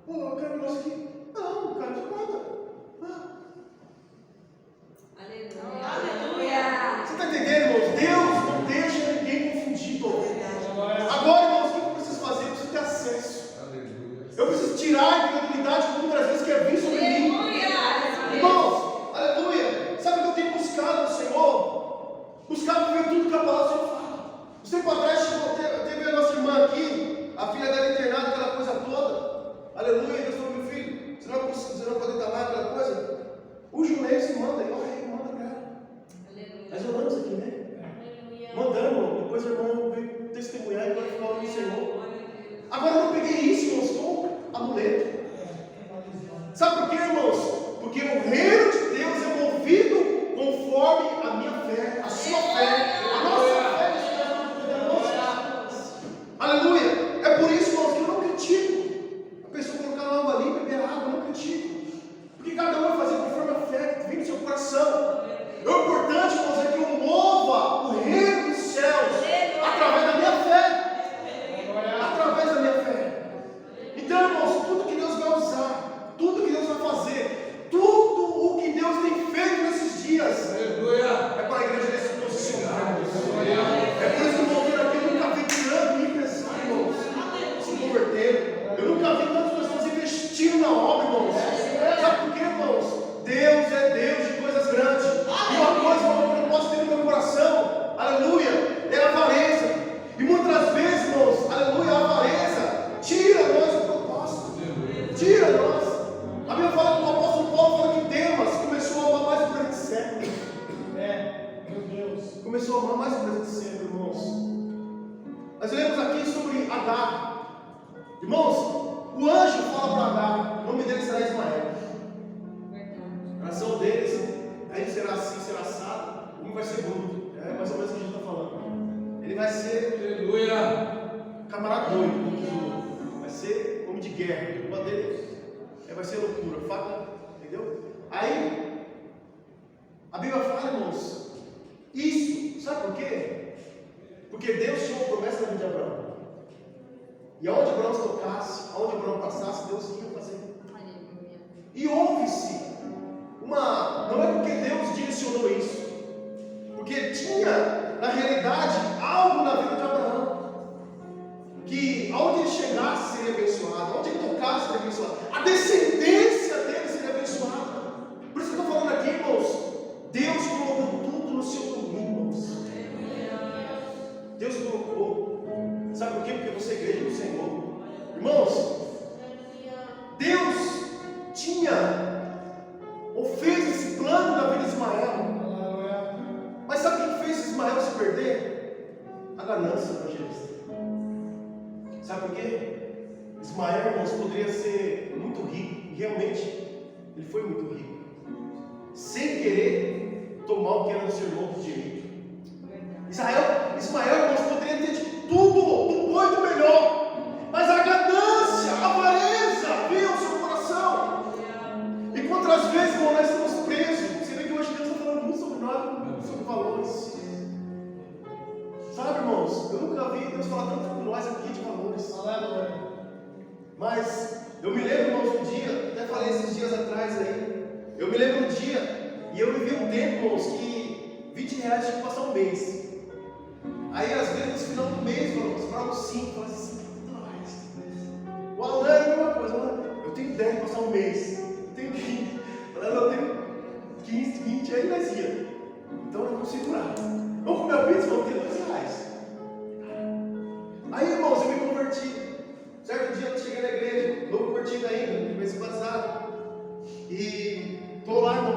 Pô, eu quero um negócio aqui. Não, cara, de conta. Aleluia. Você está entendendo, irmãos? Deus não deixa ninguém confundido. Agora, irmãos, o que eu preciso fazer? Eu preciso ter acesso. Eu preciso tirar a incredulidade que muitas vezes quer vir sobre mim. Irmãos, aleluia. Sabe o que eu tenho buscado no Senhor? Buscado ver tudo que a palavra do Senhor fala. Um tempo atrás teve a nossa irmã aqui, a filha dela internada, aquela coisa toda. Aleluia. Deus falou, meu filho, você não pode estar lá, aquela coisa. O Junei se manda, e manda para ela. Nós oramos aqui, né? Mandamos, depois a irmã veio testemunhar e vai falar do Senhor. Agora eu não peguei isso, irmãos, como amuleto. Sabe por quê, irmãos? Porque o reino de Deus é movido conforme a minha fé, a sua fé, a nossa fé. Aleluia! É por isso, irmãos, que eu não critico. A pessoa colocar uma alma ali, beber água, eu não critico. Porque cada um vai fazer conforme a fé que vem no seu coração. O importante, irmãos, é que eu mova o reino dos céus através da minha fé. Através da minha fé. Então, irmãos, tudo que Deus vai usar, tudo que Deus vai fazer, tudo o que Deus tem feito nesses dias, é para a igreja desse posicionar. É por isso que o mover aqui eu nunca vi grande empresário, irmãos, se convertendo. Eu nunca vi tantas pessoas investindo na obra, irmãos. Sabe por quê, irmãos? Deus é Deus de coisas grandes. E uma coisa que eu não posso ter no meu coração, aleluia, é a avareza. E muitas vezes, irmãos, aleluia, a avareza tira nós do propósito. Tira nós. A Bíblia fala que o apóstolo Paulo fala que Demas começou a amar mais o presente século. Meu Deus. Começou a amar mais o presente século, irmãos. Nós lemos aqui sobre Agar. Irmãos, o anjo fala para Agar, o nome dele será Ismael. A nação deles, aí será assim, será assado, um vai ser bruto. É mais ou menos o que a gente está falando. Ele vai ser camarada doido, como diz o outro. Vai ser homem de guerra. Uma dele vai ser loucura, faca, entendeu? Aí, a Bíblia fala, irmãos, isso, sabe por quê? Porque Deus tinha uma promessa na vida de Abraão. E aonde Abraão se tocasse, aonde Abraão passasse, Deus ia fazer. E houve-se não é porque Deus direcionou isso, porque tinha, na realidade, algo na vida de Abraão, que aonde ele chegasse seria abençoado, aonde ele tocasse seria abençoado, a descendência dele seria abençoada. Por isso que eu estou falando aqui, irmãos, Deus colocou tudo no seu domínio, irmãos. Deus colocou. Sabe por quê? Porque você é igreja do Senhor. Irmãos, Deus tinha ou fez esse plano na vida de Ismael. Mas sabe o que fez Ismael se perder? A ganância evangelista. Sabe por quê? Ismael, irmãos, poderia ser muito rico. E realmente, ele foi muito rico. Sem querer tomar o que era do seu irmão de direito. Ismael, irmãos, poderia ter de tudo, do bom e do melhor. Mas a ganância, a avareza veio ao seu coração. E quantas vezes, irmão, nós estamos presos? Você vê que hoje Deus está falando muito sobre nós, sobre valores. Sabe, irmãos, eu nunca vi Deus falar tanto com nós aqui de valores. Mas eu me lembro, irmãos, um dia, até falei esses dias atrás aí. Eu me lembro um dia, e eu vivi um tempo, irmãos, que R$20 tinha que passar um mês. Aí, às vezes, no final do mês, irmãos, para uns 5, fala assim, o Alan é a mesma coisa, eu tenho 10 para passar um mês, eu tenho 20, eu tenho 15, 20, aí nós ia. Então eu vou segurar. Vamos comer a pizza, vamos ter R$2.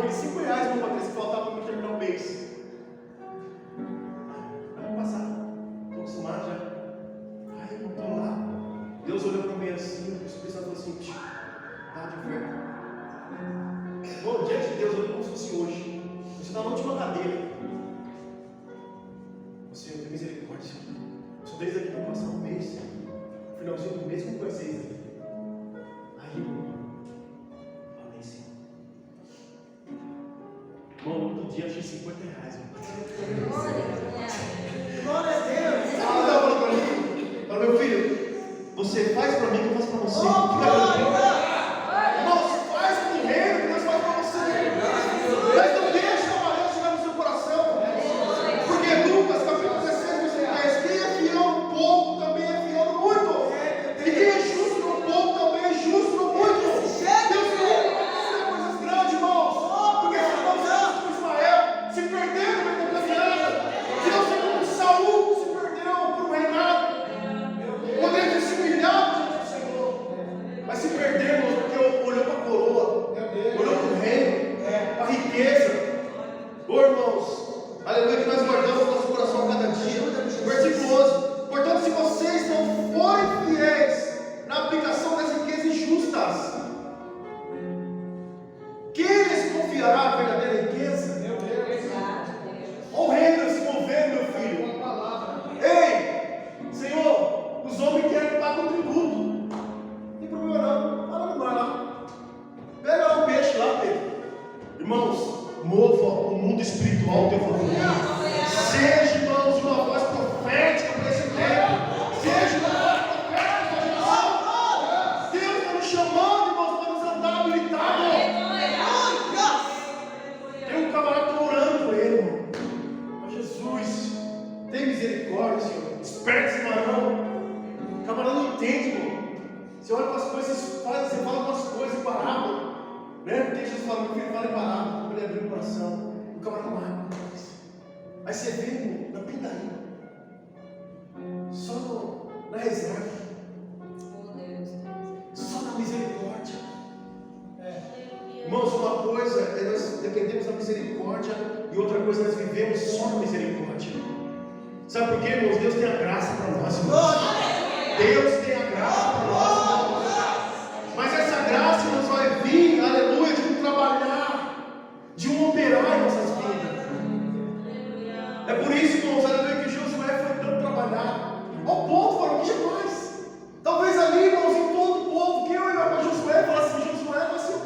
aqueles R$5, irmão Patrícia, que faltava para terminar o mês. Vamos passar. Estou acostumado já. Aí eu estou lá. Deus olhou para mim assim, o Espírito Santo falou assim, tá de oferta. Bom, diante de Deus, olhou como se fosse hoje. Você está na última cadeira. Senhor, tem misericórdia. Só desde aqui para passar um mês. No finalzinho do mês, como conhece isso? Aí, amém, Senhor. Irmão, no dia achei R$50. Glória a Deus. Ah, não, fala para mim. Fala, meu filho, você faz para mim que eu faço para você. Irmãos, faz para o reino que Deus faz para você. Mas não deixe a amarelo chegar no seu coração. Porque Lucas, capítulo 16, versículo 10, quem é fiel no pouco também é fiel no muito. E quem é justo no pouco também é justo no muito. Deus quer fazer coisas grandes, irmãos. Porque se nós vemos com Ismael se perdendo no meio da caminhada, se nós vemos com Saul se perdeu para o reinado, poderia ter se humilhado diante do Senhor, mas se perdemos porque olhou para a coroa, olhou para o reino, para a riqueza. Ô irmãos, aleluia, que nós guardamos o nosso coração a cada dia. Versículo 11: portanto, se vocês não forem fiéis na aplicação das riquezas injustas, quem lhes confiará a verdadeira riqueza? Olha o reino se movendo, meu filho. Ei, Senhor, os homens querem que pague o tributo. Não tem problema não, vai lá no mar lá. Pega lá o peixe lá, Pedro. Irmãos, mova o mundo espiritual ao teu favor. Seja, irmãos, uma voz profética para esse tempo. Seja uma voz profética para a geração. Deus está nos chamando, irmãos, para nos andar habilitados. Tem um camarada que está orando por ele, irmão. Ó Jesus, tem misericórdia, Senhor. Desperta esse varão. O camarada não entende, irmão. Você olha para as coisas, você fala umas coisas em parábola. Né? Porque Jesus fala, meu filho, fala em parábola. Ele abriu o coração. O camarada não abre. Aí você vê, irmão, na pindaíba. Só na reserva. Só na misericórdia. Irmãos, uma coisa é nós dependemos da misericórdia e outra coisa nós vivemos só na misericórdia. Sabe por quê, irmãos? Deus tem a graça para nós, irmãos. Deus tem a graça para nós, irmãos. Mas essa graça nos vai vir, aleluia, de um trabalhar, de um operar em nossas vidas. É por isso, irmãos, aleluia, que Josué foi tão trabalhado. Ao ponto, falou que jamais. Talvez ali, irmãos, em todo o povo, que eu olhar para Josué e falar assim, Josué vai ser o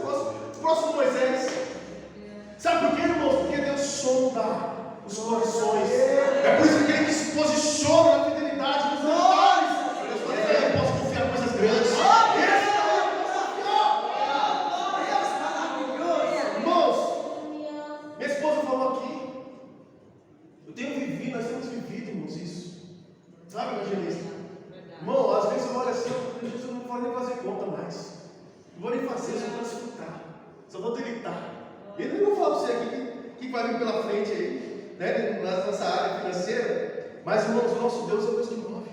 próximo Moisés. Sabe por quê, irmãos? Porque Deus sonda os corações. É por isso que Ele se posiciona na fidelidade dos lugares. Deus fala, eu posso confiar em coisas grandes. Irmãos, minha esposa falou aqui. Eu tenho vivido, nós temos vivido, irmãos, isso. Sabe, evangelista? Irmão, às vezes eu olho assim, eu não vou nem fazer conta mais. Não vou nem fazer, só vou escutar. Só vou delitar. E eu não vou falar para você aqui que vai vir pela frente aí, né, na nossa área financeira. Mas, irmãos, o nosso Deus é o Deus que move.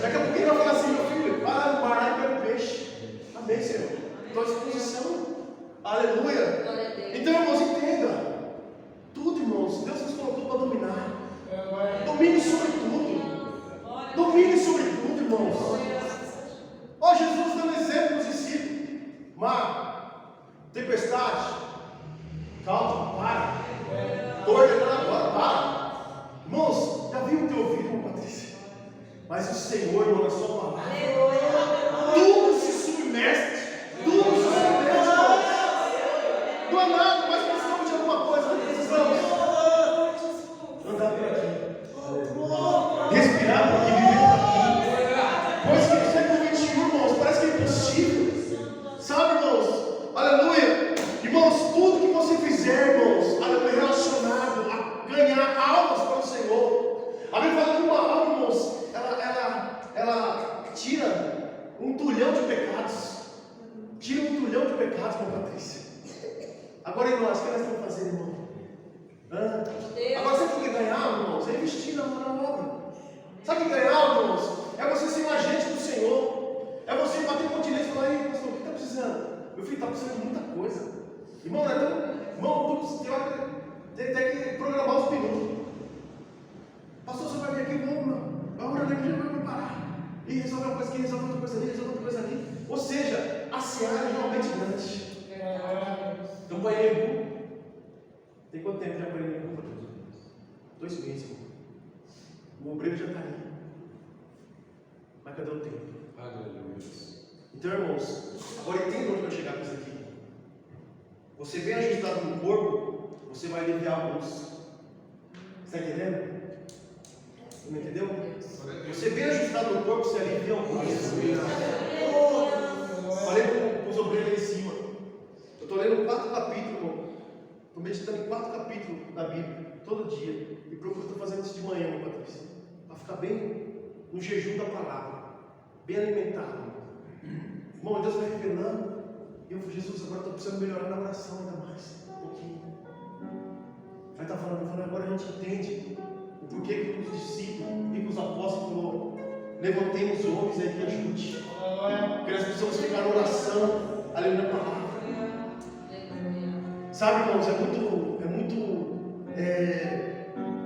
Daqui a pouquinho ele vai falar assim, meu filho, vai lá no mar e pega o peixe. Amém, Senhor. Estou à disposição. Aleluia. Então, irmãos, entenda. Tudo, irmãos, Deus nos colocou para dominar. Domine sobre tudo. Domine sobre tudo, irmãos. Ó, Jesus deu um exemplo nos discípulos. Mar, tempestade, calma, para. Estou ordenando agora, para. Irmãos, já viu o teu ouvido, irmão Patrícia? Mas o Senhor, irmão, na sua palavra, tudo se submete. Tudo se submete, irmãos. Não é nada, mas precisamos de alguma coisa. Não precisamos andar por aqui, respirar por aqui, viver por aqui. Pois que no século XXI, irmãos, parece que é impossível. Sabe, irmãos? Aleluia. Irmãos, tudo que você fizer, irmãos, aleluia, relacionado a ganhar almas para o Senhor. A Bíblia fala que uma alma, irmãos, ela tira um tulhão de pecados. Tira um tulhão de pecados, irmão Patrícia. Agora, e nós, o que nós temos que fazer, irmão? Agora, sabe o que é ganhar, irmãos? É investir na obra. Sabe o que é ganhar, irmãos? É você ser um agente do Senhor. É você bater continência e falar, ei, pastor, o que está precisando? Meu filho está precisando de muita coisa. Irmão, vai ter que programar os minutos. Pastor, você vai vir aqui, vamos, vai orar na igreja, vai parar. E resolve uma coisa aqui, resolve outra coisa ali, resolve outra coisa ali. Ou seja, a seara é realmente grande. Campanha. Tem quanto tempo de campanha? 2 meses, irmão. O obreiro já está aí. Mas cadê o tempo? Então, irmãos, agora entenda onde vai chegar com isso aqui. Você bem ajustado no corpo, você vai aliviar alguns. Está entendendo? Não entendeu? Você bem ajustado no corpo, você alivia alguns. Falei com os obreiros lá em cima. Eu estou lendo 4 capítulos, irmão. Estou meditando em 4 capítulos da Bíblia, todo dia. E procuro estar fazendo isso de manhã, meu Patrícia. Para ficar bem no jejum da palavra. Bem alimentado. Irmão, Deus vai revelando. E eu falei, Jesus, agora estou precisando melhorar na oração ainda mais. Um pouquinho. Vai estar falando, agora a gente entende o porquê que os discípulos e que os apóstolos falaram, levantemos os homens aí que ajude. Porque nós precisamos ficar na oração, ali na palavra. Sabe, irmãos, é muito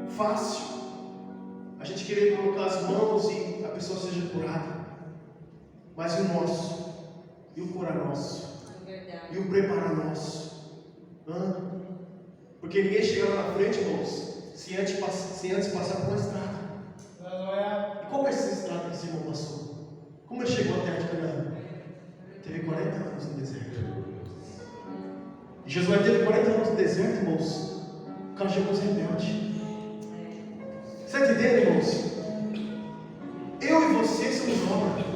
fácil a gente querer colocar as mãos e a pessoa seja curada. Mas e o nosso? E o curar nosso? E o preparar nosso? Porque ninguém chega lá na frente, irmãos, se antes passar por uma estrada. E qual é essa estrada que esse irmão passou? Como ele chegou à terra de Canaã? Teve 40 anos no deserto. E Josué teve 40 anos no deserto, irmãos, por causa de alguns rebeldes. Você está entendendo, irmãos? Eu e você somos obra.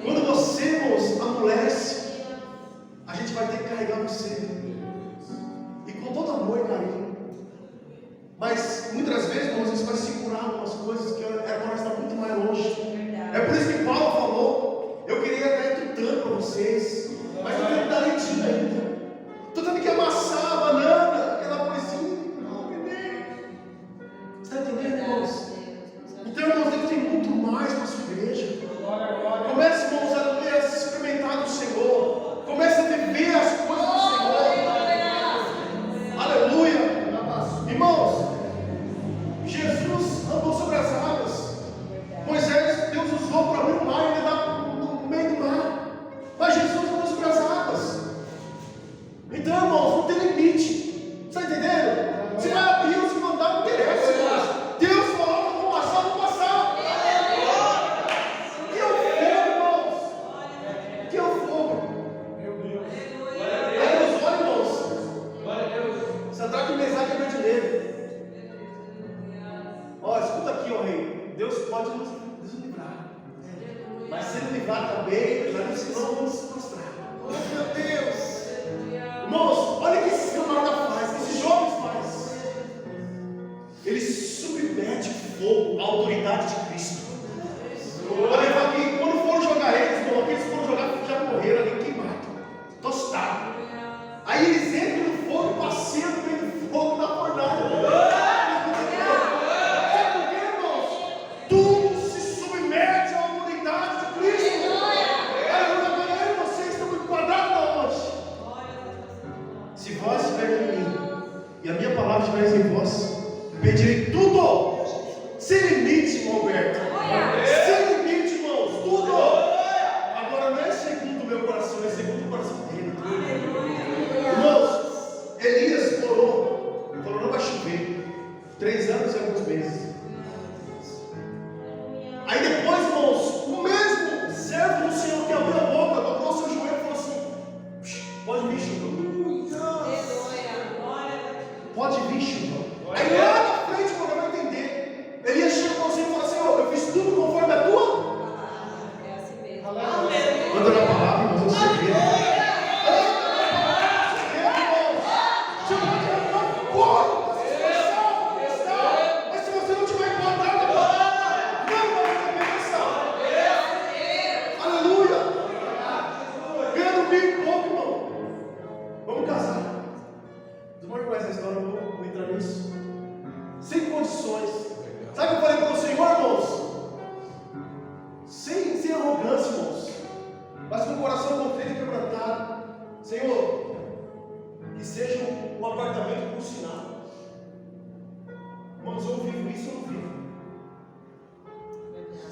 Quando você, irmãos, amolece, a gente vai ter que carregar você. E com todo amor e carinho. Mas muitas vezes, irmãos, isso vai segurar algumas coisas que agora está muito mais longe. É por isso que Paulo falou: eu queria dar tutano para vocês, mas eu tenho que dar leitinho ainda. Estou tendo que amassar a banana, aquela coisinha. Não, neném. Você está entendendo, irmãos? Então, irmãos, Deus tem muito mais para a sua igreja. Comece, irmãos, a se experimentar do Senhor. Comece a viver as coisas do Senhor. Aleluia. Irmãos, Jesus andou sobre as águas. Moisés, Deus usou para abrir o mar e ele estava no meio do mar. Mas Jesus andou sobre as águas. Então, irmãos, não tem limite. Você está entendendo? Se vai abrir ou se mandar, não interessa, irmãos. Deus falou que eu vou passar, vou passar. Que é o fogo, irmãos. Que é o fogo. Meu Deus. Aí Deus olha, irmãos. Glória a Deus. Sadraque, Mesaque e Abednego. Ó, escuta aqui, ó rei. Deus pode nos livrar. Mas se ele livrar também, nós não vamos se prostrar. Oh, meu Deus. Irmãos, olha o que esses camaradas fazem, esses jovens fazem. Eles submetem o fogo à autoridade de Cristo. Olha aqui, quando foram jogar eles, irmão, aqueles que foram jogar já morreram ali queimados, tostados. Aí eles entram no fogo, passeiam no meio do fogo da fornalha. Sabe por quê, irmãos? Tudo se submete à autoridade de Cristo. Agora vocês estão enquadrados aonde? Se vós estiverem em mim e a minha palavra estiver em vós, pedirei tudo, sem limite, irmão Alberto.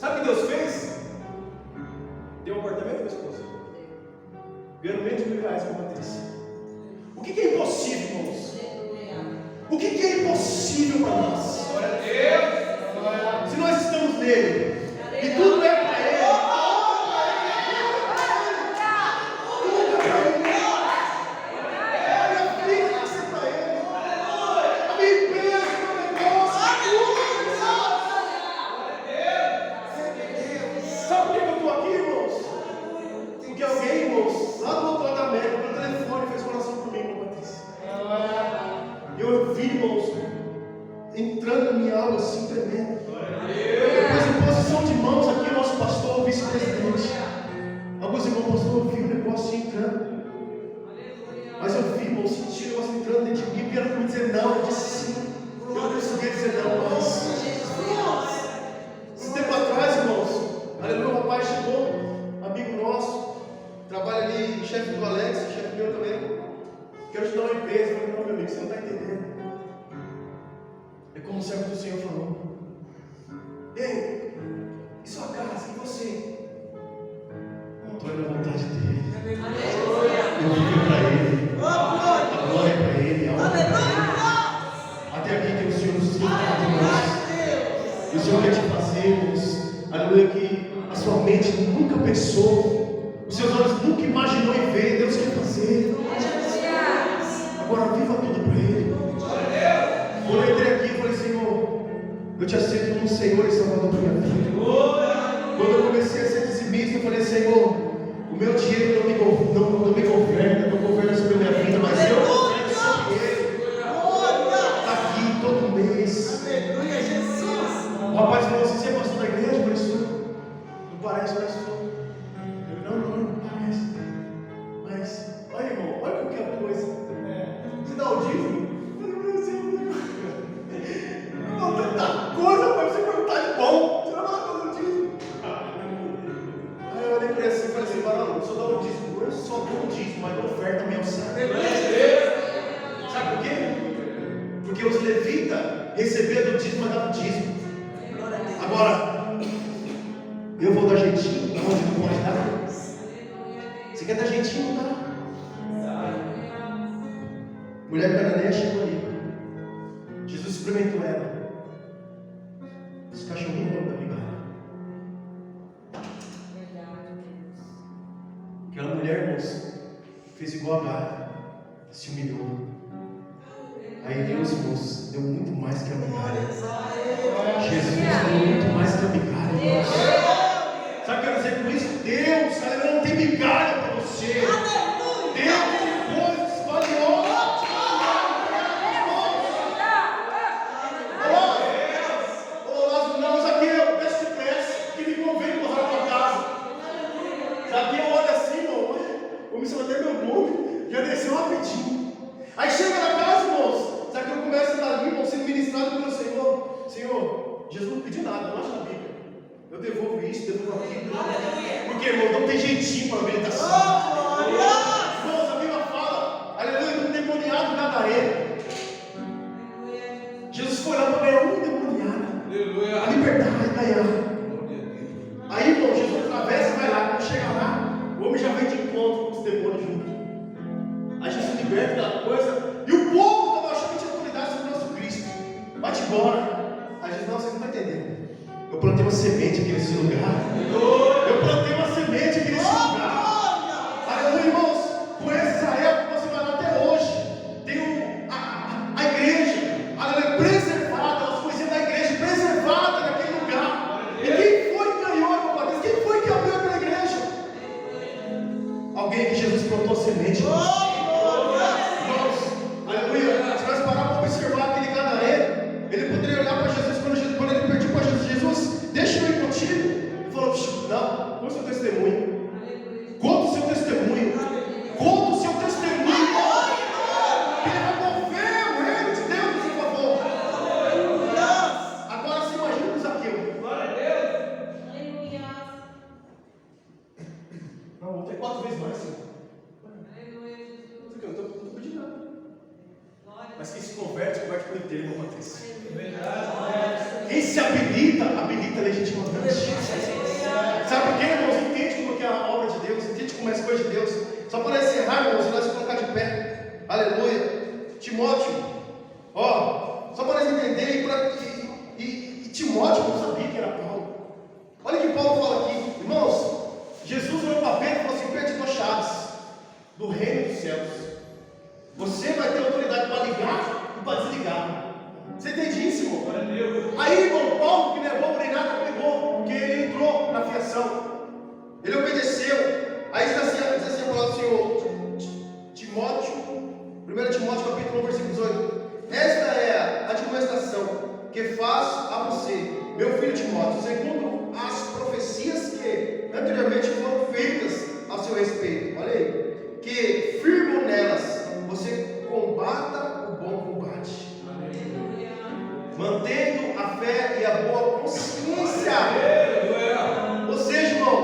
Sabe o que Deus fez? Deu um apartamento para a esposa. Ganhando menos de R$1.000 com a Patrícia. O que é impossível, irmãos? O que é impossível para nós? Glória a Deus. Se nós estamos nele e tudo é para ele. Entrando na minha alma assim, tremendo. Depois, em posição de mãos, aqui, nosso pastor, o vice-presidente. Alguns irmãos, pastor, eu vi o negócio assim entrando. Mas eu vi, irmão, senti o negócio entrando dentro de mim. E vieram me dizer não. Eu disse sim. Eu não conseguia dizer não, mas. Esse tempo atrás, irmãos, aleluia, o rapaz chegou, amigo nosso, trabalha ali, chefe do Alex, chefe meu também. Quero te dar uma empresa. Eu falei, não, meu amigo, você não está entendendo. É como o servo do Senhor falou. Ei, e sua casa? E você? Eu estou na vontade dele. Eu vivo para ele. A glória é para ele. A honra é para ele. Até aqui tem o Senhor nos sustentado, irmãos. E o Senhor quer te fazer, irmãos. Aleluia, que a sua mente nunca pensou. Os seus olhos nunca imaginou em ver. Deus quer fazer. Agora viva tudo para ele. Quando eu entrei aqui, eu falei, Senhor, eu te aceito como Senhor e Salvador da minha vida. Quando eu comecei a ser dizimista, eu falei, Senhor, o meu dinheiro não me governa, não governa sobre a minha vida, mas eu governo sobre ele. Está aqui todo mês. Aleluia, Jesus. O rapaz falou assim, você é pastor da igreja? Eu falei, Senhor, não parece, mas sou. Não parece. Mas, olha, irmão, olha qualquer coisa. Você dá o dízimo? Não, tanta coisa para você perguntar de bom. Você não vai dar o dízimo. Aí eu olhei para ele assim e falei assim, varão, só dá o dízimo. Eu só dou o dízimo, mas não oferta minha alçada. Sabe por quê? Porque os levitas recebiam do dízimo, mas davam dízimo. Agora, eu vou dar jeitinho onde não pode dar. Você quer dar jeitinho, não dá. Mulher cananeia chegou ali. Jesus experimentou ela. Os cachorrinhos não da migalha. Aquela mulher, irmãos, fez igual a Agar, se humilhou. Aí Deus, irmãos, deu muito mais que a migalha. Jesus deu muito mais que a migalha, irmãos. Sabe o que eu quero dizer com isso? Deus, aleluia, não tem migalha para você. Deus tem coisas valiosas. Até meu nome, já desceu rapidinho. Aí chega na casa, irmãos. Sabe que eu começo a estar ali, irmão, sendo ministrado pelo Senhor. Senhor, Jesus não pediu nada, não acha na Bíblia. Eu devolvo isso, devolvo aquilo. Porque, irmão, não tem jeitinho para meditação. Irmãos, a Bíblia fala, aleluia, do endemoniado gadareno. Jesus foi lá para ganhar um endemoniado. A liberdade ganhar. Aí, irmão, Jesus atravessa e vai lá. Quando chega lá, o homem já vem de encontro com os demônios junto. Aí Jesus liberta aquela coisa. E o povo estava achando que tinha autoridade sobre o nosso Cristo. Vai-te embora. Aí Jesus, não, vocês não estão entendendo. Eu plantei uma semente aqui nesse lugar. Eu plantei uma semente aqui nesse lugar. Aleluia, irmãos. Com Israel que você vai lá até hoje. Tem a igreja, aleluia, preservada. As coisinhas da igreja preservada naquele lugar. E quem foi que ganhou, meu Pai? Quem foi que abriu aquela igreja? Alguém que Jesus plantou semente. Irmãos, aleluia. Se nós pararmos para observar aquele gadareno, ele poderia olhar para Jesus quando ele pediu para Jesus: deixa eu ir contigo. Ele falou: não, orientação. Ele obedeceu. Aí diz assim a palavra do Senhor, Timóteo, 1 Timóteo capítulo 1, versículo 18. Esta é a admoestação que faço a você, meu filho Timóteo, segundo as profecias que anteriormente foram feitas a seu respeito. Olha aí. Que firmam nelas, você combata o bom combate, mantendo a fé e a boa consciência. Ou seja, irmão,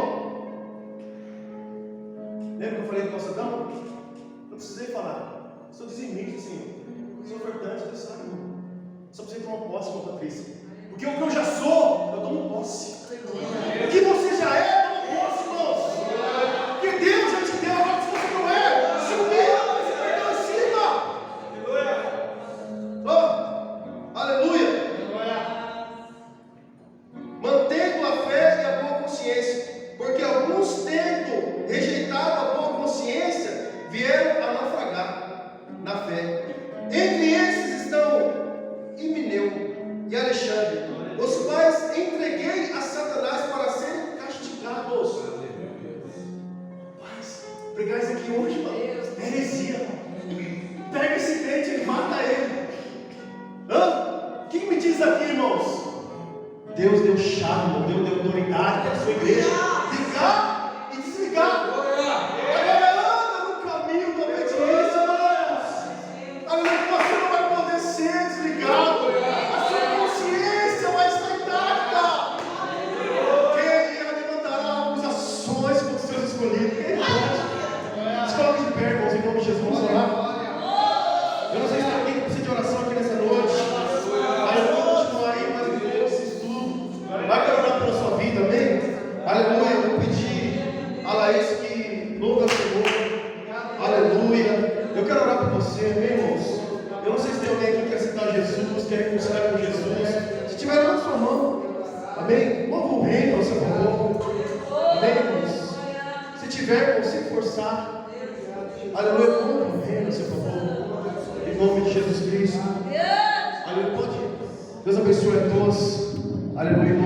lembra que eu falei do nosso Adão? Não precisei falar. Sou dizimista, Senhor. Sou ofertante, Deus sabe, irmão. Só precisei tomar posse, irmão Patrícia. Porque o que eu já sou, eu tomo posse. O que você já é, toma posse, irmãos. Porque Deus já te deu, agora se você não é, se humilha, mas você perdeu em cima. Oh, aleluia. Mantendo a fé e a boa consciência, porque alguns, tendo rejeitado a boa consciência, vieram a naufragar na fé. Entre esses estão Himeneu e Alexandre, os quais entreguei a Satanás para serem castigados. Mas, pregar isso aqui hoje, mano, é heresia. Pega esse crente e mata ele. O que me diz aqui, irmãos? Deus deu chave, Deus deu autoridade para a sua igreja ligar e desligar. Agora anda no caminho da obediência, irmãos. Agora você não vai poder ser desligado. A sua consciência vai estar intacta. Quem levantará acusações contra os seus escolhidos? Quem pode? Se coloque de pé, irmãos, em nome de Jesus. Vamos orar. Eu não sei se tem alguém que precisa de oração aqui nessa noite. Mas eu vou continuar aí mais um pouco esse estudo. Vai querer orar pela sua vida, amém? Aleluia. Eu vou pedir a Laís que louva o Senhor. Aleluia. Eu quero orar por você, amém, irmãos? Eu não sei se tem alguém aqui que quer aceitar Jesus, quer reconciliar com Jesus. Se tiver, levanta sua mão. Amém? Louva o reino ao seu favor. Amém, irmãos? Se tiver, você forçar. Aleluia. Louva o reino ao seu favor. Em nome de Jesus Cristo. Aleluia. Pode. Deus abençoe a todos. Aleluia. Em nome de